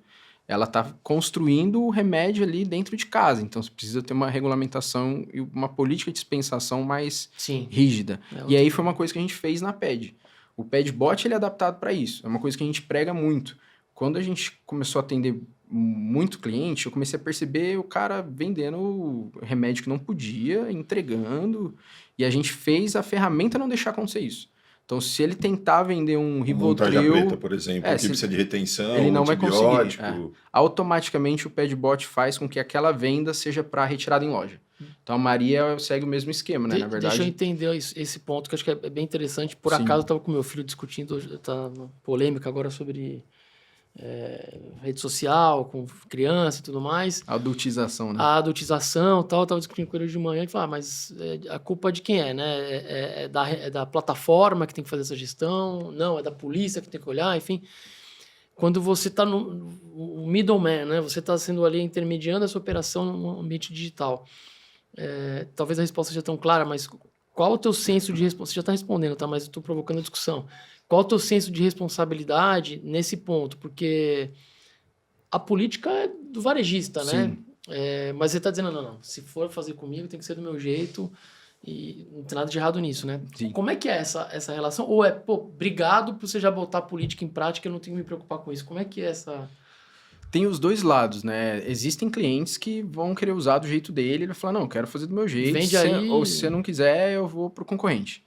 ela está construindo o remédio ali dentro de casa. Então, você precisa ter uma regulamentação e uma política de dispensação mais rígida. E aí foi uma coisa que a gente fez na PED. O PEDBot ele é adaptado para isso. É uma coisa que a gente prega muito. Quando a gente começou a atender muito cliente, eu comecei a perceber o cara vendendo remédio que não podia, entregando, e a gente fez a ferramenta não deixar acontecer isso. Então, se ele tentar vender um Rivotril... Tarja preta, por exemplo, que precisa de retenção, ele não vai conseguir. Automaticamente, o PEDBot faz com que aquela venda seja para retirada em loja. Então, a Maria segue o mesmo esquema, né? Na verdade... Deixa eu entender esse ponto, que acho que é bem interessante. Por acaso, eu estava com meu filho discutindo, tá polêmica agora sobre... rede social, com criança e tudo mais. A adultização, né? A adultização e tal. Eu tava discutindo com ele hoje de manhã e falei, mas a culpa é de quem é, né? É da plataforma que tem que fazer essa gestão? Não, é da polícia que tem que olhar, enfim. Quando você está no middleman, né? Você está sendo ali intermediando essa operação no ambiente digital. Talvez a resposta seja tão clara, mas qual o teu senso de responsabilidade? Você já está respondendo, tá? Mas eu estou provocando a discussão. Qual o teu senso de responsabilidade nesse ponto? Porque a política é do varejista, né? Mas você está dizendo, não, se for fazer comigo, tem que ser do meu jeito e não tem nada de errado nisso, né? Sim. Como é que é essa relação? Ou obrigado por você já botar a política em prática, eu não tenho que me preocupar com isso. Como é que é essa... Tem os dois lados, né? Existem clientes que vão querer usar do jeito dele, ele vai falar, não, quero fazer do meu jeito. Vende aí... Ou se você não quiser, eu vou pro concorrente.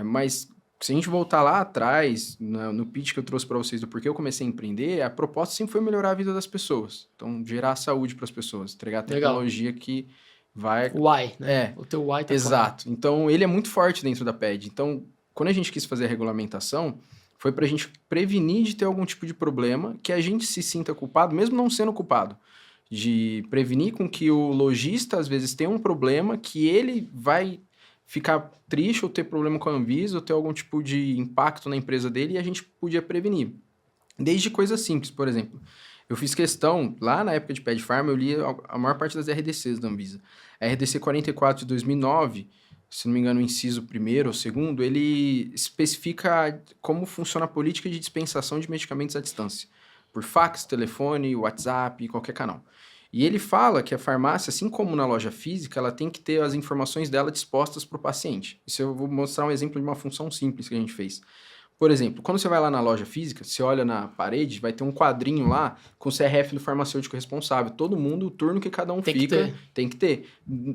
Mas... Se a gente voltar lá atrás, no pitch que eu trouxe para vocês do porquê eu comecei a empreender, a proposta sempre foi melhorar a vida das pessoas. Então, gerar saúde para as pessoas, entregar tecnologia que vai... O why, né? O teu why tá Exato. Claro. Então, ele é muito forte dentro da PED. Então, quando a gente quis fazer a regulamentação, foi para a gente prevenir de ter algum tipo de problema, que a gente se sinta culpado, mesmo não sendo culpado. De prevenir com que o lojista, às vezes, tenha um problema que ele vai... ficar triste ou ter problema com a Anvisa ou ter algum tipo de impacto na empresa dele e a gente podia prevenir. Desde coisas simples, por exemplo. Eu fiz questão, lá na época de PED Pharma, eu li a maior parte das RDCs da Anvisa. A RDC 44 de 2009, se não me engano, o inciso 1º ou 2º, ele especifica como funciona a política de dispensação de medicamentos à distância. Por fax, telefone, WhatsApp, qualquer canal. E ele fala que a farmácia, assim como na loja física, ela tem que ter as informações dela dispostas para o paciente. Isso eu vou mostrar um exemplo de uma função simples que a gente fez. Por exemplo, quando você vai lá na loja física, você olha na parede, vai ter um quadrinho lá com o CRF do farmacêutico responsável. Todo mundo, o turno que cada um fica, tem que ter.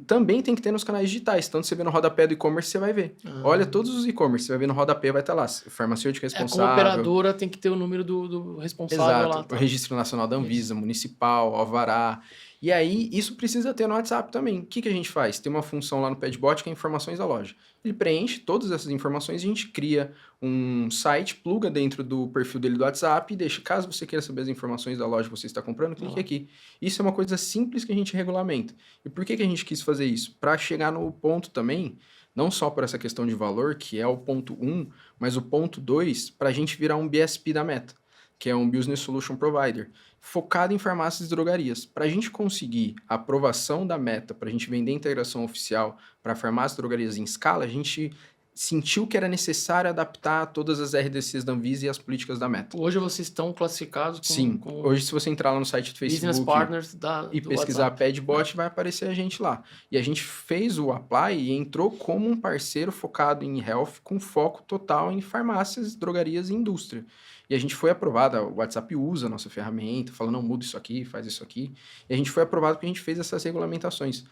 Também tem que ter nos canais digitais. Tanto você vê no rodapé do e-commerce, você vai ver. Olha todos os e-commerce, você vai ver no rodapé, vai estar lá. Farmacêutico responsável. Como operadora tem que ter o número do responsável. Exato, lá. Tá? O Registro Nacional da Anvisa, municipal, alvará. E aí, isso precisa ter no WhatsApp também. O que a gente faz? Tem uma função lá no PEDBot que é informações da loja. Ele preenche todas essas informações e a gente cria um site, pluga dentro do perfil dele do WhatsApp e deixa, caso você queira saber as informações da loja que você está comprando, clique aqui. Isso é uma coisa simples que a gente regulamenta. E por que a gente quis fazer isso? Para chegar no ponto também, não só por essa questão de valor, que é o ponto 1, mas o ponto 2, para a gente virar um BSP da Meta, que é um Business Solution Provider, focado em farmácias e drogarias. Para a gente conseguir a aprovação da Meta, para a gente vender a integração oficial para farmácias e drogarias em escala, a gente sentiu que era necessário adaptar todas as RDCs da Anvisa e as políticas da Meta. Hoje vocês estão classificados com... Sim. Hoje, se você entrar lá no site do Facebook Business Partners e pesquisar PEDBot, vai aparecer a gente lá. E a gente fez o apply e entrou como um parceiro focado em health, com foco total em farmácias, drogarias e indústria. E a gente foi aprovado, o WhatsApp usa a nossa ferramenta, fala, não, muda isso aqui, faz isso aqui. E a gente foi aprovado porque a gente fez essas regulamentações.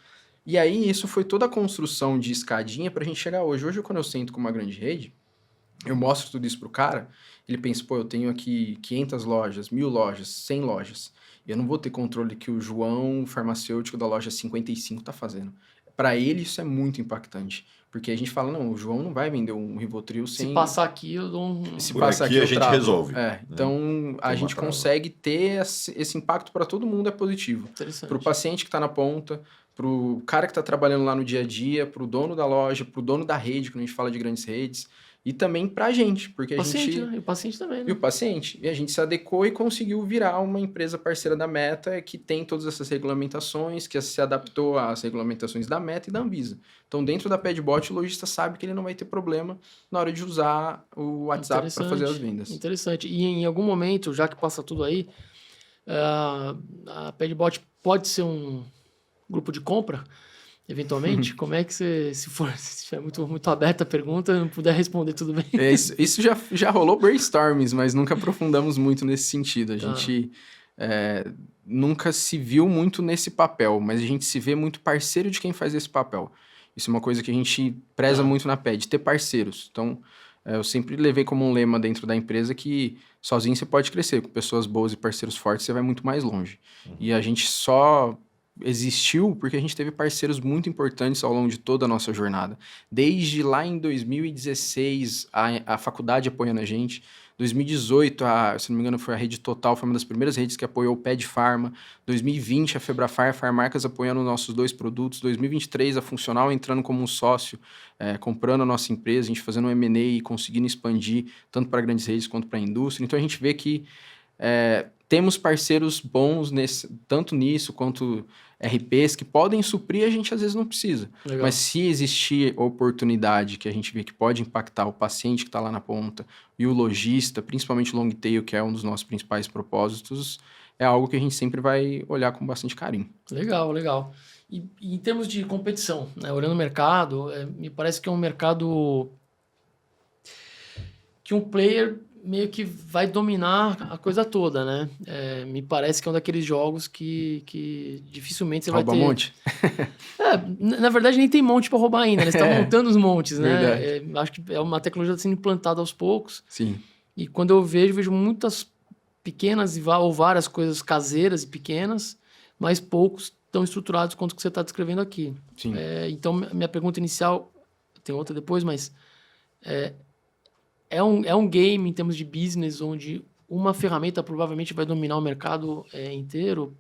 E aí, isso foi toda a construção de escadinha para a gente chegar hoje. Hoje, quando eu sento com uma grande rede, eu mostro tudo isso pro cara, ele pensa, pô, eu tenho aqui 500 lojas, 1000 lojas, 100 lojas. E eu não vou ter controle que o João, farmacêutico da loja 55, tá fazendo. Para ele, isso é muito impactante. Porque a gente fala, não, o João não vai vender um Rivotril sem... Se passar aqui, eu dou um... Se Por passar aqui aqui, a gente resolve. né? Então, a gente consegue ter esse impacto para todo mundo, é positivo. Para o paciente que está na ponta, para o cara que está trabalhando lá no dia a dia, para o dono da loja, para o dono da rede, quando a gente fala de grandes redes, e também para a gente, porque a gente... Né? E o paciente também, né? E o paciente. E a gente se adequou e conseguiu virar uma empresa parceira da Meta que tem todas essas regulamentações, que se adaptou às regulamentações da Meta e da Anvisa. Então, dentro da PEDBot, o lojista sabe que ele não vai ter problema na hora de usar o WhatsApp para fazer as vendas. Interessante. E em algum momento, já que passa tudo aí, A Padbot pode ser um grupo de compra, eventualmente? Como é que você, se é muito aberta a pergunta, não puder responder, tudo bem? Isso já rolou brainstorms, mas nunca aprofundamos muito nesse sentido. A Tá. gente nunca se viu muito nesse papel, mas a gente se vê muito parceiro de quem faz esse papel. Isso é uma coisa que a gente preza muito na PED, ter parceiros. Então, eu sempre levei como um lema dentro da empresa que sozinho você pode crescer, com pessoas boas e parceiros fortes você vai muito mais longe. E a gente só existiu porque a gente teve parceiros muito importantes ao longo de toda a nossa jornada. Desde lá em 2016, a faculdade apoiando a gente. 2018, se não me engano, foi a Rede Total, foi uma das primeiras redes que apoiou o Ped Pharma. 2020, a Febrafar, Farmarcas apoiando nossos 2 produtos. 2023, a Funcional entrando como um sócio, comprando a nossa empresa, a gente fazendo um M&A e conseguindo expandir tanto para grandes redes quanto para a indústria. Então, a gente vê que temos parceiros bons tanto nisso quanto RPs que podem suprir, a gente às vezes não precisa. Legal. Mas se existir oportunidade que a gente vê que pode impactar o paciente que está lá na ponta e o lojista, principalmente o long tail, que é um dos nossos principais propósitos, é algo que a gente sempre vai olhar com bastante carinho. Legal. E em termos de competição, né, olhando o mercado, me parece que é um mercado que um player meio que vai dominar a coisa toda, né? Me parece que é um daqueles jogos que dificilmente você vai ter... Rouba monte? Na verdade, nem tem monte para roubar ainda, eles estão montando os montes, né? Verdade. Acho que é uma tecnologia que está sendo implantada aos poucos. Sim. E quando eu vejo muitas pequenas ou várias coisas caseiras e pequenas, mas poucos tão estruturados quanto o que você está descrevendo aqui. Sim. Então, minha pergunta inicial, tem outra depois, mas... É um game em termos de business onde uma ferramenta provavelmente vai dominar o mercado inteiro,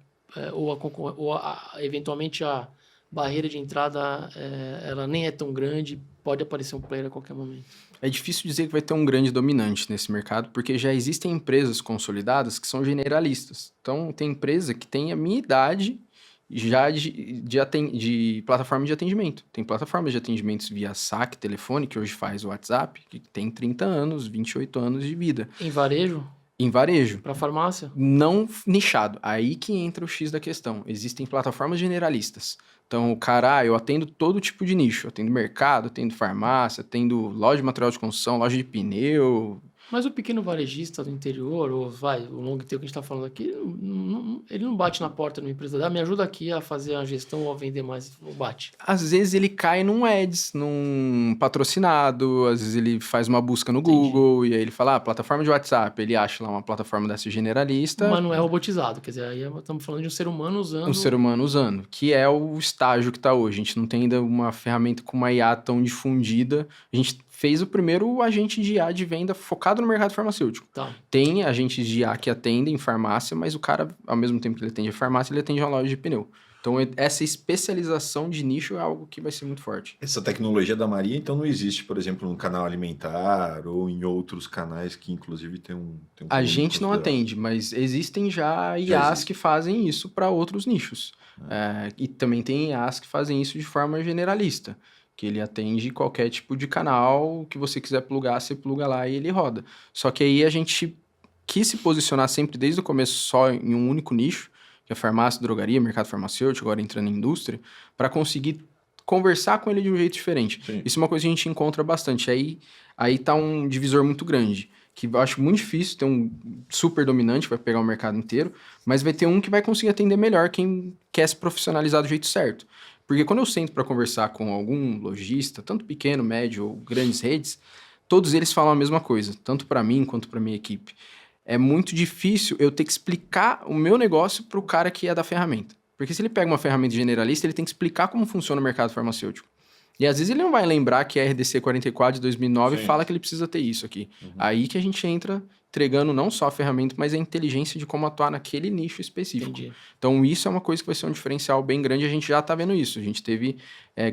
eventualmente a barreira de entrada ela nem é tão grande, pode aparecer um player a qualquer momento. É difícil dizer que vai ter um grande dominante nesse mercado, porque já existem empresas consolidadas que são generalistas. Então, tem empresa que tem a minha idade já de plataforma de atendimento. Tem plataformas de atendimentos via saque, telefone, que hoje faz o WhatsApp, que tem 30 anos, 28 anos de vida. Em varejo? Em varejo. Para farmácia? Não nichado. Aí que entra o X da questão. Existem plataformas generalistas. Então, eu atendo todo tipo de nicho. Eu atendo mercado, atendo farmácia, atendo loja de material de construção, loja de pneu. Mas o pequeno varejista do interior, ou o long tail que a gente está falando aqui, ele não bate na porta de uma empresa, me ajuda aqui a fazer a gestão ou a vender mais, não bate. Às vezes ele cai num ads, num patrocinado, às vezes ele faz uma busca no Google, e aí ele fala, plataforma de WhatsApp, ele acha lá uma plataforma dessa generalista. Mas não é robotizado, quer dizer, aí estamos falando de um ser humano usando... Um ser humano usando, que é o estágio que está hoje. A gente não tem ainda uma ferramenta com uma IA tão difundida. A gente fez o primeiro agente de IA de venda focado no mercado farmacêutico. Tá. Tem agentes de IA que atendem farmácia, mas o cara, ao mesmo tempo que ele atende a farmácia, ele atende uma loja de pneu. Então, essa especialização de nicho é algo que vai ser muito forte. Essa tecnologia da Maria, então, não existe, por exemplo, no canal alimentar ou em outros canais que, inclusive, tem um a gente não atende, mas existem já IAs que fazem isso para outros nichos. E também tem IAs que fazem isso de forma generalista, que ele atende qualquer tipo de canal que você quiser plugar, você pluga lá e ele roda. Só que aí a gente quis se posicionar sempre desde o começo só em um único nicho, que é farmácia, drogaria, mercado farmacêutico, agora entrando em indústria, para conseguir conversar com ele de um jeito diferente. Sim. Isso é uma coisa que a gente encontra bastante. Aí tá um divisor muito grande, que eu acho muito difícil ter um super dominante que vai pegar o mercado inteiro, mas vai ter um que vai conseguir atender melhor quem quer se profissionalizar do jeito certo. Porque quando eu sento para conversar com algum lojista, tanto pequeno, médio ou grandes redes, todos eles falam a mesma coisa, tanto para mim quanto para minha equipe. É muito difícil eu ter que explicar o meu negócio para o cara que é da ferramenta. Porque se ele pega uma ferramenta generalista, ele tem que explicar como funciona o mercado farmacêutico. E às vezes ele não vai lembrar que a RDC 44 de 2009 fala que ele precisa ter isso aqui. Aí que a gente entra entregando não só a ferramenta, mas a inteligência de como atuar naquele nicho específico. Entendi. Então isso é uma coisa que vai ser um diferencial bem grande, a gente já está vendo isso. A gente teve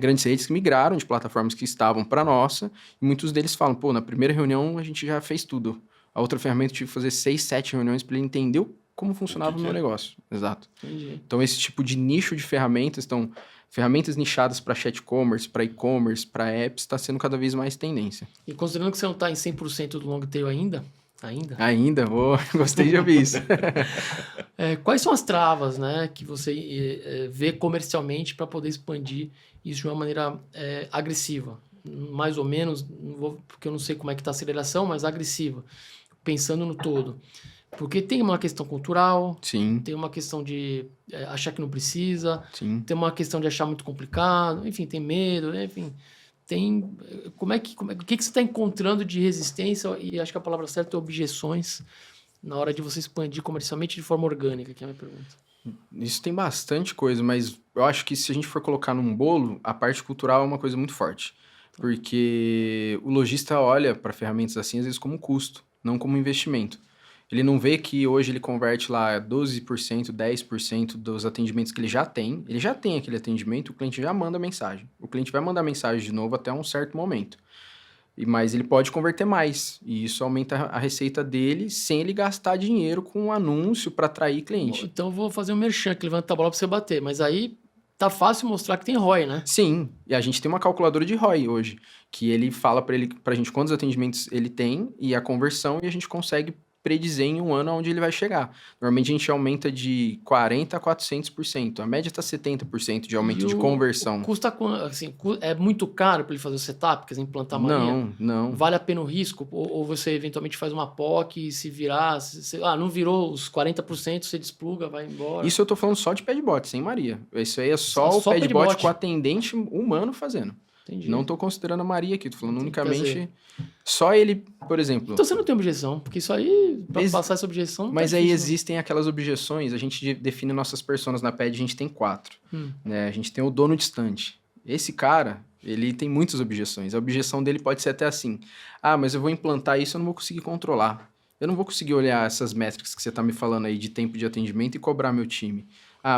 grandes redes que migraram de plataformas que estavam para a nossa, e muitos deles falam, na primeira reunião a gente já fez tudo. A outra ferramenta eu tive que fazer 6, 7 reuniões para ele entender como funcionava o meu negócio. Exato. Entendi. Então esse tipo de nicho de ferramentas, ferramentas nichadas para chat commerce, para e-commerce, para apps, está sendo cada vez mais tendência. E considerando que você não está em 100% do long tail ainda, Ainda? Ainda? Gostei de ouvir isso. Quais são as travas, né, que você vê comercialmente para poder expandir isso de uma maneira agressiva? Mais ou menos, porque eu não sei como é que está a aceleração, mas agressiva, pensando no todo. Porque tem uma questão cultural, Sim. tem uma questão de achar que não precisa, Sim. tem uma questão de achar muito complicado, enfim, tem medo, né? Enfim, tem... o que você está encontrando de resistência, e acho que a palavra certa é objeções, na hora de você expandir comercialmente de forma orgânica, que é a minha pergunta. Isso tem bastante coisa, mas eu acho que se a gente for colocar num bolo, a parte cultural é uma coisa muito forte. Porque o lojista olha para ferramentas assim, às vezes, como custo, não como investimento. Ele não vê que hoje ele converte lá 12%, 10% dos atendimentos que ele já tem. Ele já tem aquele atendimento, o cliente já manda mensagem. O cliente vai mandar mensagem de novo até um certo momento. Mas ele pode converter mais. E isso aumenta a receita dele sem ele gastar dinheiro com um anúncio para atrair cliente. Então eu vou fazer um merchan que levanta a bola para você bater. Mas aí tá fácil mostrar que tem ROI, né? Sim, e a gente tem uma calculadora de ROI hoje, que ele fala pra gente quantos atendimentos ele tem e a conversão, e a gente consegue predizer em um ano onde ele vai chegar. Normalmente a gente aumenta de 40% a 400%. A média está 70% de aumento de conversão. Custa, assim, é muito caro para ele fazer o setup, quer dizer, implantar a Maria? Não. Vale a pena o risco? Ou você eventualmente faz uma POC e se virar... não virou os 40%, você despluga, vai embora. Isso eu tô falando só de padbot, sem Maria. Isso aí é só o padbot com atendente humano fazendo. Entendi. Não tô considerando a Maria aqui, tô falando unicamente... Só ele, por exemplo... Então você não tem objeção, porque isso aí, para passar essa objeção... Mas aí existem aquelas objeções, a gente define nossas personas na PED, a gente tem 4. Né? A gente tem o dono distante. Esse cara, ele tem muitas objeções. A objeção dele pode ser até assim: mas eu vou implantar isso, eu não vou conseguir controlar. Eu não vou conseguir olhar essas métricas que você tá me falando aí de tempo de atendimento e cobrar meu time.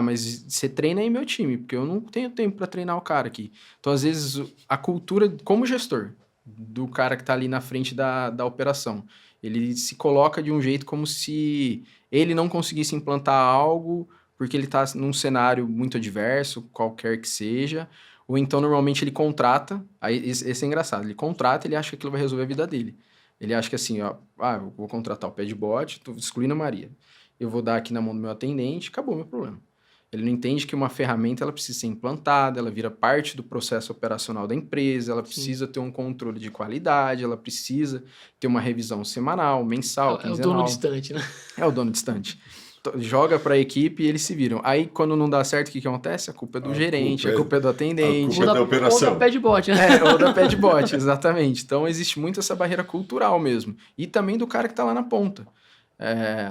Mas você treina aí meu time, porque eu não tenho tempo para treinar o cara aqui. Então, às vezes, a cultura, como gestor, do cara que tá ali na frente da operação, ele se coloca de um jeito como se ele não conseguisse implantar algo porque ele tá num cenário muito adverso, qualquer que seja, ou então, normalmente, ele contrata, aí esse é engraçado, ele contrata, ele acha que aquilo vai resolver a vida dele. Ele acha que assim, eu vou contratar o padbot, tô excluindo a Maria. Eu vou dar aqui na mão do meu atendente, acabou o meu problema. Ele não entende que uma ferramenta ela precisa ser implantada, ela vira parte do processo operacional da empresa, ela precisa ter um controle de qualidade, ela precisa ter uma revisão semanal, mensal, quinzenal. É o dono distante, né? É o dono distante. Joga para a equipe e eles se viram. Aí, quando não dá certo, o que acontece? A culpa é do gerente, a culpa é do atendente. A culpa é da operação. Ou da padbot, né? Ou da padbot, exatamente. Então, existe muito essa barreira cultural mesmo. E também do cara que está lá na ponta.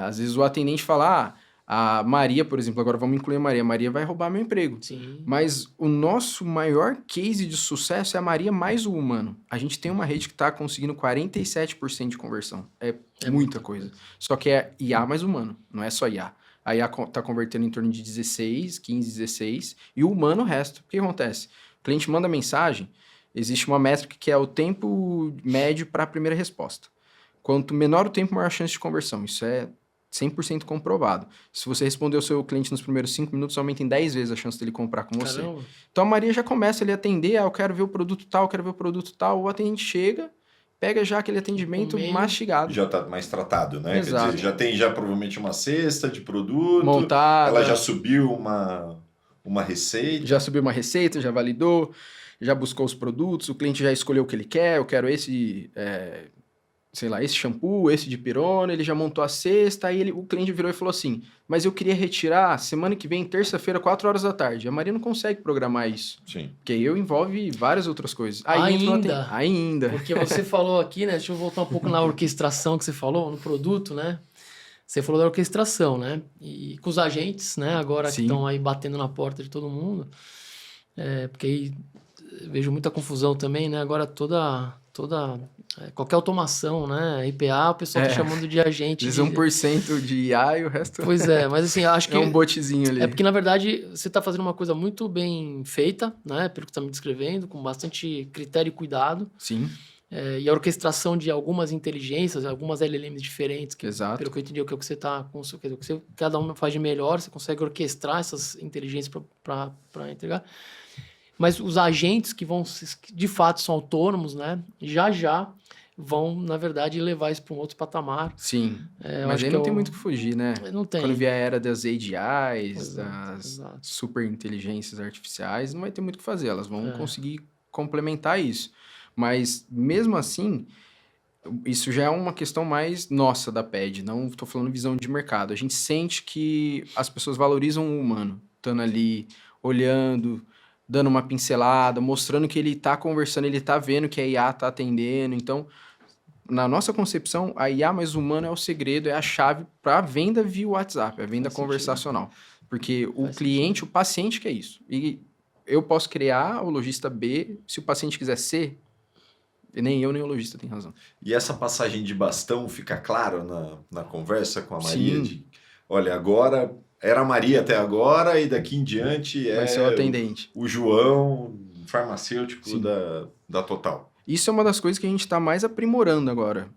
Às vezes o atendente fala, a Maria, por exemplo, agora vamos incluir a Maria. A Maria vai roubar meu emprego. Sim. Mas o nosso maior case de sucesso é a Maria mais o humano. A gente tem uma rede que está conseguindo 47% de conversão. É muita coisa. Só que é IA mais humano, não é só IA. A IA está convertendo em torno de 16, 15, 16, e o humano o resto. O que acontece? O cliente manda mensagem, existe uma métrica que é o tempo médio para a primeira resposta. Quanto menor o tempo, maior a chance de conversão. Isso é 100% comprovado. Se você responder o seu cliente nos primeiros 5 minutos, aumenta em 10 vezes a chance dele comprar com você. Caramba. Então a Maria já começa ali a atender, eu quero ver o produto tal, eu quero ver o produto tal. O atendente chega, pega já aquele atendimento mastigado. Já está mais tratado, né? Exato. Quer dizer, já tem provavelmente uma cesta de produto. Montada. Ela já subiu uma receita. Já subiu uma receita, já validou, já buscou os produtos, o cliente já escolheu o que ele quer, eu quero esse... esse shampoo, esse de pirona, ele já montou a cesta, aí o cliente virou e falou assim, mas eu queria retirar semana que vem, terça-feira, 4 horas da tarde. A Maria não consegue programar isso. Sim. Porque aí envolve várias outras coisas. Ainda. Porque você falou aqui, né? Deixa eu voltar um pouco na orquestração que você falou, no produto, né? Você falou da orquestração, né? E com os agentes, né? Agora que estão aí batendo na porta de todo mundo. Porque aí vejo muita confusão também, né? Agora qualquer automação, né? IPA, o pessoal tá chamando de agente. Diz 1% de IA e o resto... Pois é, mas assim, acho que... É um botzinho ali. É porque, na verdade, você tá fazendo uma coisa muito bem feita, né? Pelo que tá me descrevendo, com bastante critério e cuidado. Sim. E a orquestração de algumas inteligências, algumas LLMs diferentes. Exato. Pelo que eu entendi, o que você tá... cada uma faz de melhor, você consegue orquestrar essas inteligências para entregar. Mas os agentes que de fato são autônomos, né? Já vão, na verdade, levar isso para um outro patamar. Sim, eu mas acho aí que não tem muito o que fugir, né? Não tem. Quando vier a era das AGIs, Exato, das exato. super inteligências artificiais, não vai ter muito o que fazer. Elas vão conseguir complementar isso. Mas, mesmo assim, isso já é uma questão mais nossa da PED. Não estou falando visão de mercado. A gente sente que as pessoas valorizam o humano, estando ali, olhando, dando uma pincelada, mostrando que ele está conversando, ele está vendo que a IA está atendendo. Então, na nossa concepção, a IA mais humana é o segredo, é a chave para a venda via WhatsApp, a venda conversacional. Porque o cliente, o paciente quer isso. E eu posso criar o lojista B, se o paciente quiser C, nem eu nem o lojista tem razão. E essa passagem de bastão fica claro na conversa com a Maria? Sim. Olha, agora era a Maria até agora e daqui em diante vai ser o atendente. O João, farmacêutico da Total. Isso é uma das coisas que a gente está mais aprimorando agora.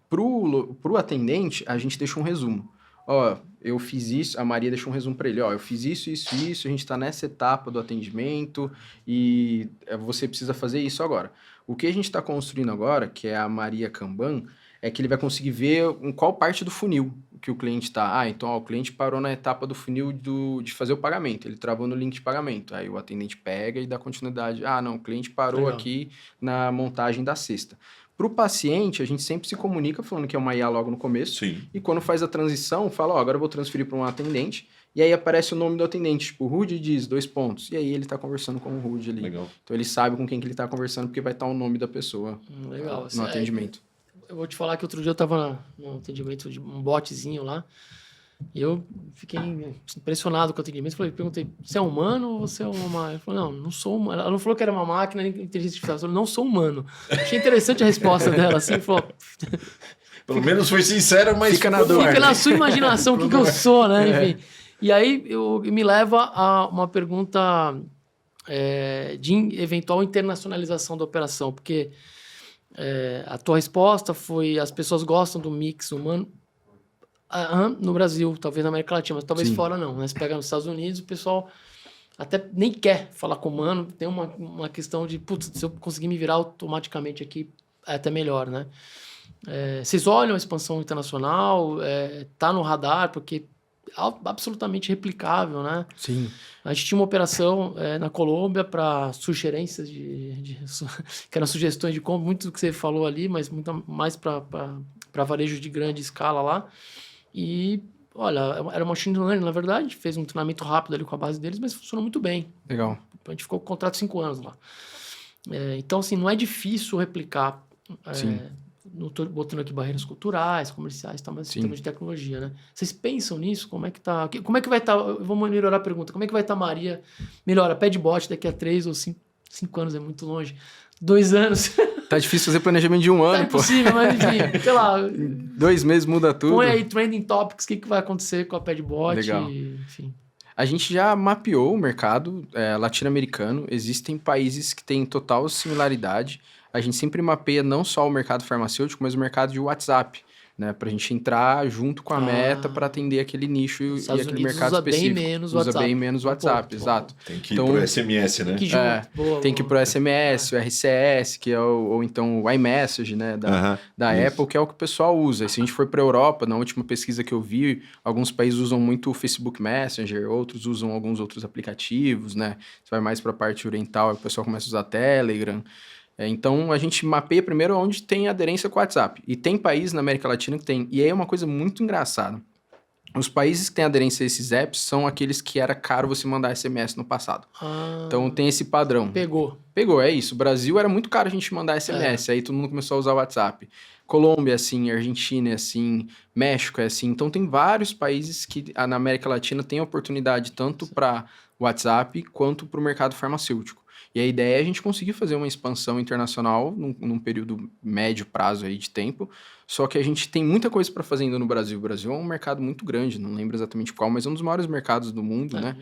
Pro atendente, a gente deixa um resumo. Ó, eu fiz isso, a Maria deixou um resumo para ele. Ó, eu fiz isso, a gente está nessa etapa do atendimento e você precisa fazer isso agora. O que a gente está construindo agora, que é a Maria Kanban, é que ele vai conseguir ver em qual parte do funil que o cliente está. Então o cliente parou na etapa do funil de fazer o pagamento. Ele travou no link de pagamento. Aí o atendente pega e dá continuidade. Não, o cliente parou aqui na montagem da cesta. Para o paciente, a gente sempre se comunica falando que é uma IA logo no começo. Sim. E quando faz a transição, fala, agora eu vou transferir para um atendente. E aí aparece o nome do atendente, tipo, Rudy diz, 2 pontos. E aí ele está conversando com o Rudy ali. Legal. Então ele sabe com quem que ele está conversando, porque vai estar o nome da pessoa Legal. no atendimento. Eu vou te falar que outro dia eu estava no atendimento de um botzinho lá. E eu fiquei impressionado com o atendimento. Perguntei, você é humano ou você é uma máquina? Ele falou, não sou humano. Ela não falou que era uma máquina, nem inteligência artificial. Ela falou, não sou humano. Achei interessante a resposta dela, assim. Falou, pelo menos foi sincera, mas fica na dúvida. Fica na sua imaginação o que eu sou, né? Enfim. E aí me leva a uma pergunta de eventual internacionalização da operação, porque a tua resposta foi as pessoas gostam do mix humano no Brasil, talvez na América Latina, mas talvez fora não. Né? Se pega nos Estados Unidos, o pessoal até nem quer falar com humano, tem uma questão de, putz, se eu conseguir me virar automaticamente aqui, é até melhor, né? Vocês olham a expansão internacional, tá no radar, porque absolutamente replicável, né? Sim. A gente tinha uma operação na Colômbia para sugerências que eram sugestões de compra, muito do que você falou ali, mas muito mais para varejo de grande escala lá. E, olha, era uma machine learning, na verdade, a gente fez um treinamento rápido ali com a base deles, mas funcionou muito bem. Legal. A gente ficou com o contrato 5 anos lá. Então, assim, não é difícil replicar. Não estou botando aqui barreiras culturais, comerciais, tá, mas em termos de tecnologia, né? Vocês pensam nisso? Como é que tá? Como é que vai estar? Vamos melhorar a pergunta. Como é que vai estar Maria? Melhora, PedBot daqui a 3 ou 5 anos, é muito longe. 2 anos. Tá difícil fazer planejamento de 1 ano, Tá impossível, mas enfim, sei lá. 2 meses muda tudo. Põe aí trending topics, o que vai acontecer com a PedBot. Legal. Enfim. A gente já mapeou o mercado latino-americano. Existem países que têm total similaridade. A gente sempre mapeia não só o mercado farmacêutico, mas o mercado de WhatsApp, né? Pra gente entrar junto com a meta para atender aquele nicho e aquele mercado específico. Usa bem menos WhatsApp, exato. Tem que ir pro SMS, né? Tem que ir pro SMS, o RCS, que é ou então o iMessage, né? Da Apple, que é o que o pessoal usa. E se a gente for para a Europa, na última pesquisa que eu vi, alguns países usam muito o Facebook Messenger, outros usam alguns outros aplicativos, né? Você vai mais para a parte oriental, o pessoal começa a usar Telegram. Então, a gente mapeia primeiro onde tem aderência com o WhatsApp. E tem países na América Latina que tem. E aí é uma coisa muito engraçada. Os países que têm aderência a esses apps são aqueles que era caro você mandar SMS no passado. Então, tem esse padrão. Pegou, é isso. O Brasil era muito caro a gente mandar SMS. Aí todo mundo começou a usar o WhatsApp. Colômbia é assim, Argentina é assim, México é assim. Então, tem vários países que na América Latina têm oportunidade tanto para WhatsApp quanto para o mercado farmacêutico. E a ideia é a gente conseguir fazer uma expansão internacional num período médio prazo aí de tempo. só que a gente tem muita coisa para fazer ainda no Brasil. O Brasil é um mercado muito grande, não lembro exatamente qual, mas é um dos maiores mercados do mundo, né?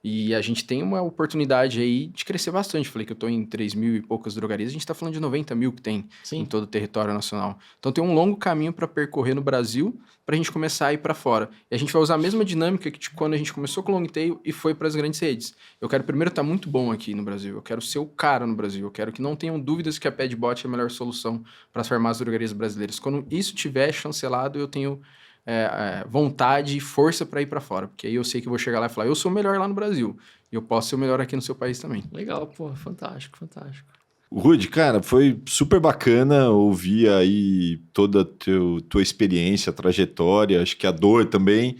E a gente tem uma oportunidade aí de crescer bastante. Falei que eu tô em 3 mil e poucas drogarias, a gente tá falando de 90 mil que tem em todo o território nacional. Então tem um longo caminho para percorrer no Brasil para a gente começar a ir para fora. E a gente vai usar a mesma dinâmica que quando a gente começou com o long tail e foi para as grandes redes. Eu quero primeiro estar muito bom aqui no Brasil, eu quero ser o cara no Brasil, eu quero que não tenham dúvidas que a PedBot é a melhor solução para as farmácias drogarias brasileiras. Quando isso tiver chancelado, eu tenho vontade e força para ir para fora, porque aí eu sei que eu vou chegar lá e falar, eu sou o melhor lá no Brasil, e eu posso ser o melhor aqui no seu país também. Legal, pô, fantástico, fantástico. Rudy, cara, foi super bacana ouvir aí toda a tua experiência, trajetória, acho que a dor também.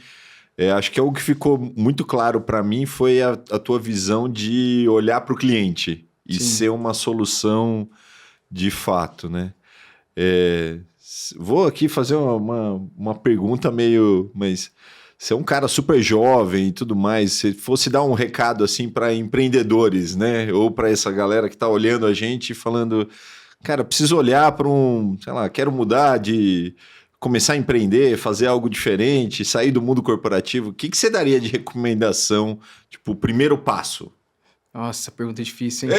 Acho que algo que ficou muito claro para mim foi a tua visão de olhar para o cliente e ser uma solução de fato, né? Vou aqui fazer uma pergunta meio... Mas você é um cara super jovem e tudo mais. Se fosse dar um recado assim para empreendedores, né? Ou para essa galera que está olhando a gente e falando... Cara, preciso olhar para sei lá, quero mudar de... Começar a empreender, fazer algo diferente, sair do mundo corporativo. O que você daria de recomendação? Tipo, o primeiro passo? Nossa, pergunta difícil, hein?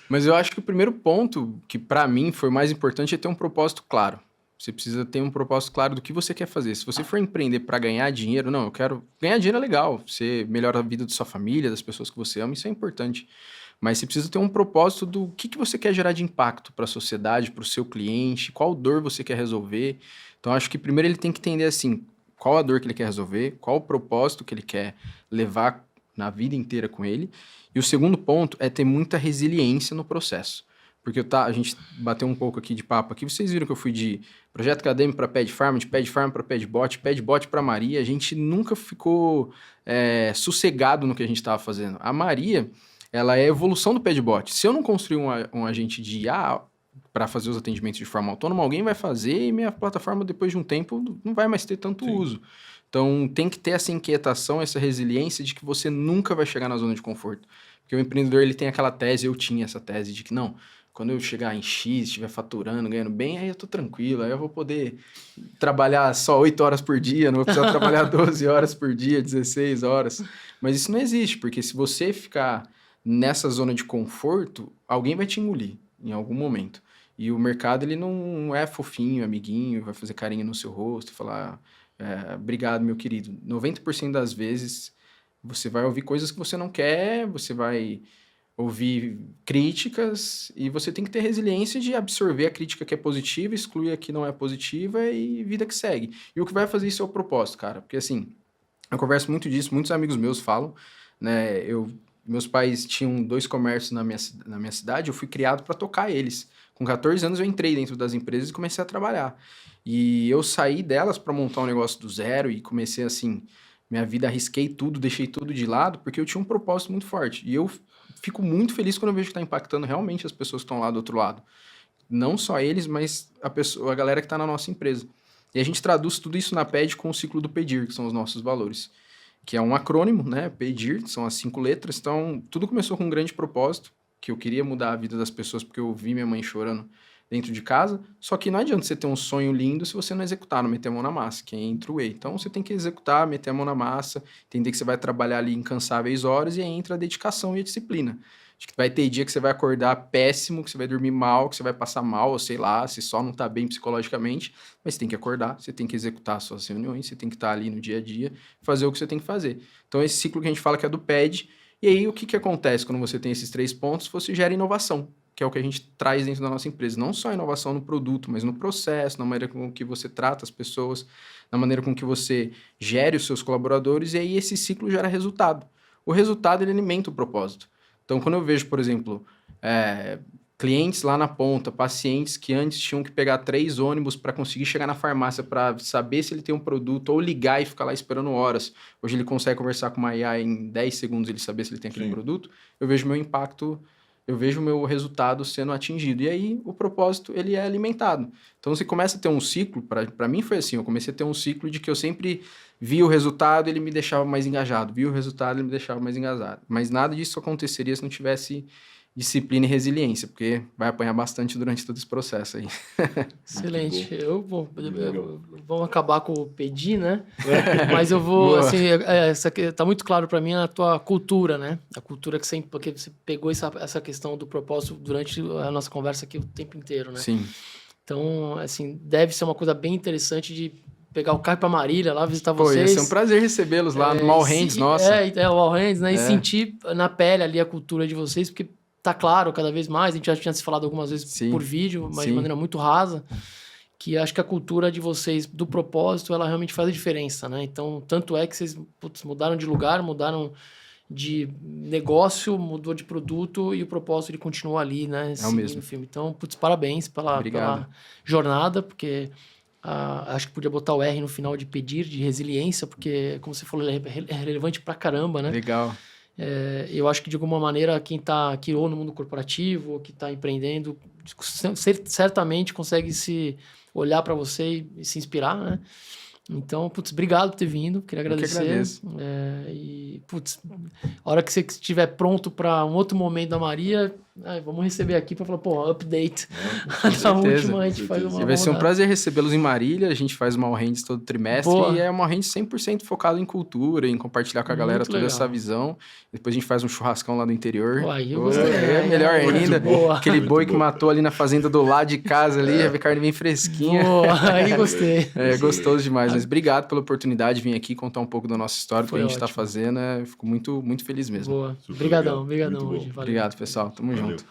Mas eu acho que o primeiro ponto, que para mim foi mais importante, é ter um propósito claro. Você precisa ter um propósito claro do que você quer fazer. Se você for empreender para ganhar dinheiro, não, eu quero... Ganhar dinheiro é legal. Você melhora a vida da sua família, das pessoas que você ama, isso é importante. Mas você precisa ter um propósito do que você quer gerar de impacto para a sociedade, para o seu cliente, qual dor você quer resolver. Então, acho que primeiro ele tem que entender assim, qual a dor que ele quer resolver, qual o propósito que ele quer levar na vida inteira com ele. E o segundo ponto é ter muita resiliência no processo. Porque a gente bateu um pouco aqui de papo aqui, vocês viram que eu fui de projeto acadêmico para PedFarm, de PedFarm para PedBot, PedBot para Maria, a gente nunca ficou sossegado no que a gente estava fazendo. A Maria, ela é a evolução do PedBot. Se eu não construir um agente de IA para fazer os atendimentos de forma autônoma, alguém vai fazer e minha plataforma, depois de um tempo, não vai mais ter tanto uso. Então, tem que ter essa inquietação, essa resiliência de que você nunca vai chegar na zona de conforto. Porque o empreendedor, ele tem aquela tese, eu tinha essa tese de que, não, quando eu chegar em X, estiver faturando, ganhando bem, aí eu tô tranquilo, aí eu vou poder trabalhar só 8 horas por dia, não vou precisar trabalhar 12 horas por dia, 16 horas. Mas isso não existe, porque se você ficar nessa zona de conforto, alguém vai te engolir em algum momento. E o mercado, ele não é fofinho, amiguinho, vai fazer carinho no seu rosto e falar, obrigado, meu querido. 90% das vezes, você vai ouvir coisas que você não quer, você vai ouvir críticas e você tem que ter resiliência de absorver a crítica que é positiva, excluir a que não é positiva e vida que segue. E o que vai fazer isso é o propósito, cara. Porque assim, eu converso muito disso, muitos amigos meus falam, né? Meus pais tinham 2 comércios na minha cidade, eu fui criado para tocar eles. Com 14 anos eu entrei dentro das empresas e comecei a trabalhar. E eu saí delas para montar um negócio do zero e comecei assim, minha vida, arrisquei tudo, deixei tudo de lado, porque eu tinha um propósito muito forte. E eu fico muito feliz quando eu vejo que está impactando realmente as pessoas que estão lá do outro lado. Não só eles, mas a galera que está na nossa empresa. E a gente traduz tudo isso na PED com o ciclo do PEDIR, que são os nossos valores. Que é um acrônimo, né? PEDIR, são as 5 letras. Então, tudo começou com um grande propósito, que eu queria mudar a vida das pessoas, porque eu vi minha mãe chorando dentro de casa. Só que não adianta você ter um sonho lindo se você não executar, não meter a mão na massa, que é entra o E. Então, você tem que executar, meter a mão na massa, entender que você vai trabalhar ali incansáveis horas e aí entra a dedicação e a disciplina. Acho que vai ter dia que você vai acordar péssimo, que você vai dormir mal, que você vai passar mal, ou sei lá, se só não tá bem psicologicamente, mas você tem que acordar, você tem que executar suas reuniões, você tem que estar ali no dia a dia, fazer o que você tem que fazer. Então, esse ciclo que a gente fala que é do PED, e aí o que acontece quando você tem esses 3 pontos? Você gera inovação, que é o que a gente traz dentro da nossa empresa. Não só inovação no produto, mas no processo, na maneira com que você trata as pessoas, na maneira com que você gere os seus colaboradores, e aí esse ciclo gera resultado. O resultado, ele alimenta o propósito. Então, quando eu vejo, por exemplo, clientes lá na ponta, pacientes que antes tinham que pegar 3 ônibus para conseguir chegar na farmácia para saber se ele tem um produto ou ligar e ficar lá esperando horas. Hoje ele consegue conversar com uma IA em 10 segundos ele saber se ele tem aquele produto. Eu vejo meu impacto, eu vejo o meu resultado sendo atingido. E aí o propósito, ele é alimentado. Então você começa a ter um ciclo, para mim foi assim, eu comecei a ter um ciclo de que eu sempre via o resultado, ele me deixava mais engajado. Via o resultado, ele me deixava mais engajado. Mas nada disso aconteceria se não tivesse disciplina e resiliência, porque vai apanhar bastante durante todo esse processo aí. Excelente. Vamos acabar com o pedir, né? Mas eu vou, assim, tá muito claro para mim a tua cultura, né? A cultura que sempre, porque você pegou essa questão do propósito durante a nossa conversa aqui o tempo inteiro, né? Sim. Então, assim, deve ser uma coisa bem interessante de pegar o carro para Marília, lá visitar vocês. Ia ser um prazer recebê-los lá no All Hands, nossa. O All Hands, né? E sentir na pele ali a cultura de vocês, porque tá claro cada vez mais, a gente já tinha se falado algumas vezes por vídeo, mas de maneira muito rasa, que acho que a cultura de vocês, do propósito, ela realmente faz a diferença, né? Então, tanto é que vocês mudaram de lugar, mudaram de negócio, mudou de produto e o propósito ele continua ali, né? É o mesmo. No filme. Então, parabéns pela jornada, porque acho que podia botar o R no final de pedir, de resiliência, porque, como você falou, ele é relevante pra caramba, né? Legal. Eu acho que, de alguma maneira, quem está aqui ou no mundo corporativo, ou que está empreendendo, certamente consegue se olhar para você e se inspirar, né? Então, obrigado por ter vindo, queria agradecer. Eu que agradeço. A hora que você estiver pronto para um outro momento da Maria, vamos receber aqui para falar, update. Na última a gente faz uma vai ser um prazer recebê-los em Marília, a gente faz uma All Hands todo trimestre, e é uma All Hands 100% focado em cultura, em compartilhar com a galera toda essa visão. Depois a gente faz um churrascão lá do interior. Eu gostei. Melhor ainda. Aquele boi que matou ali na fazenda do lado de casa ali, já vê carne bem fresquinha. Aí gostei. Gostoso demais. Mas obrigado pela oportunidade de vir aqui contar um pouco da nossa história, do que a gente está fazendo. Fico muito, muito feliz mesmo. Obrigadão hoje. Valeu. Obrigado, pessoal. Tamo junto.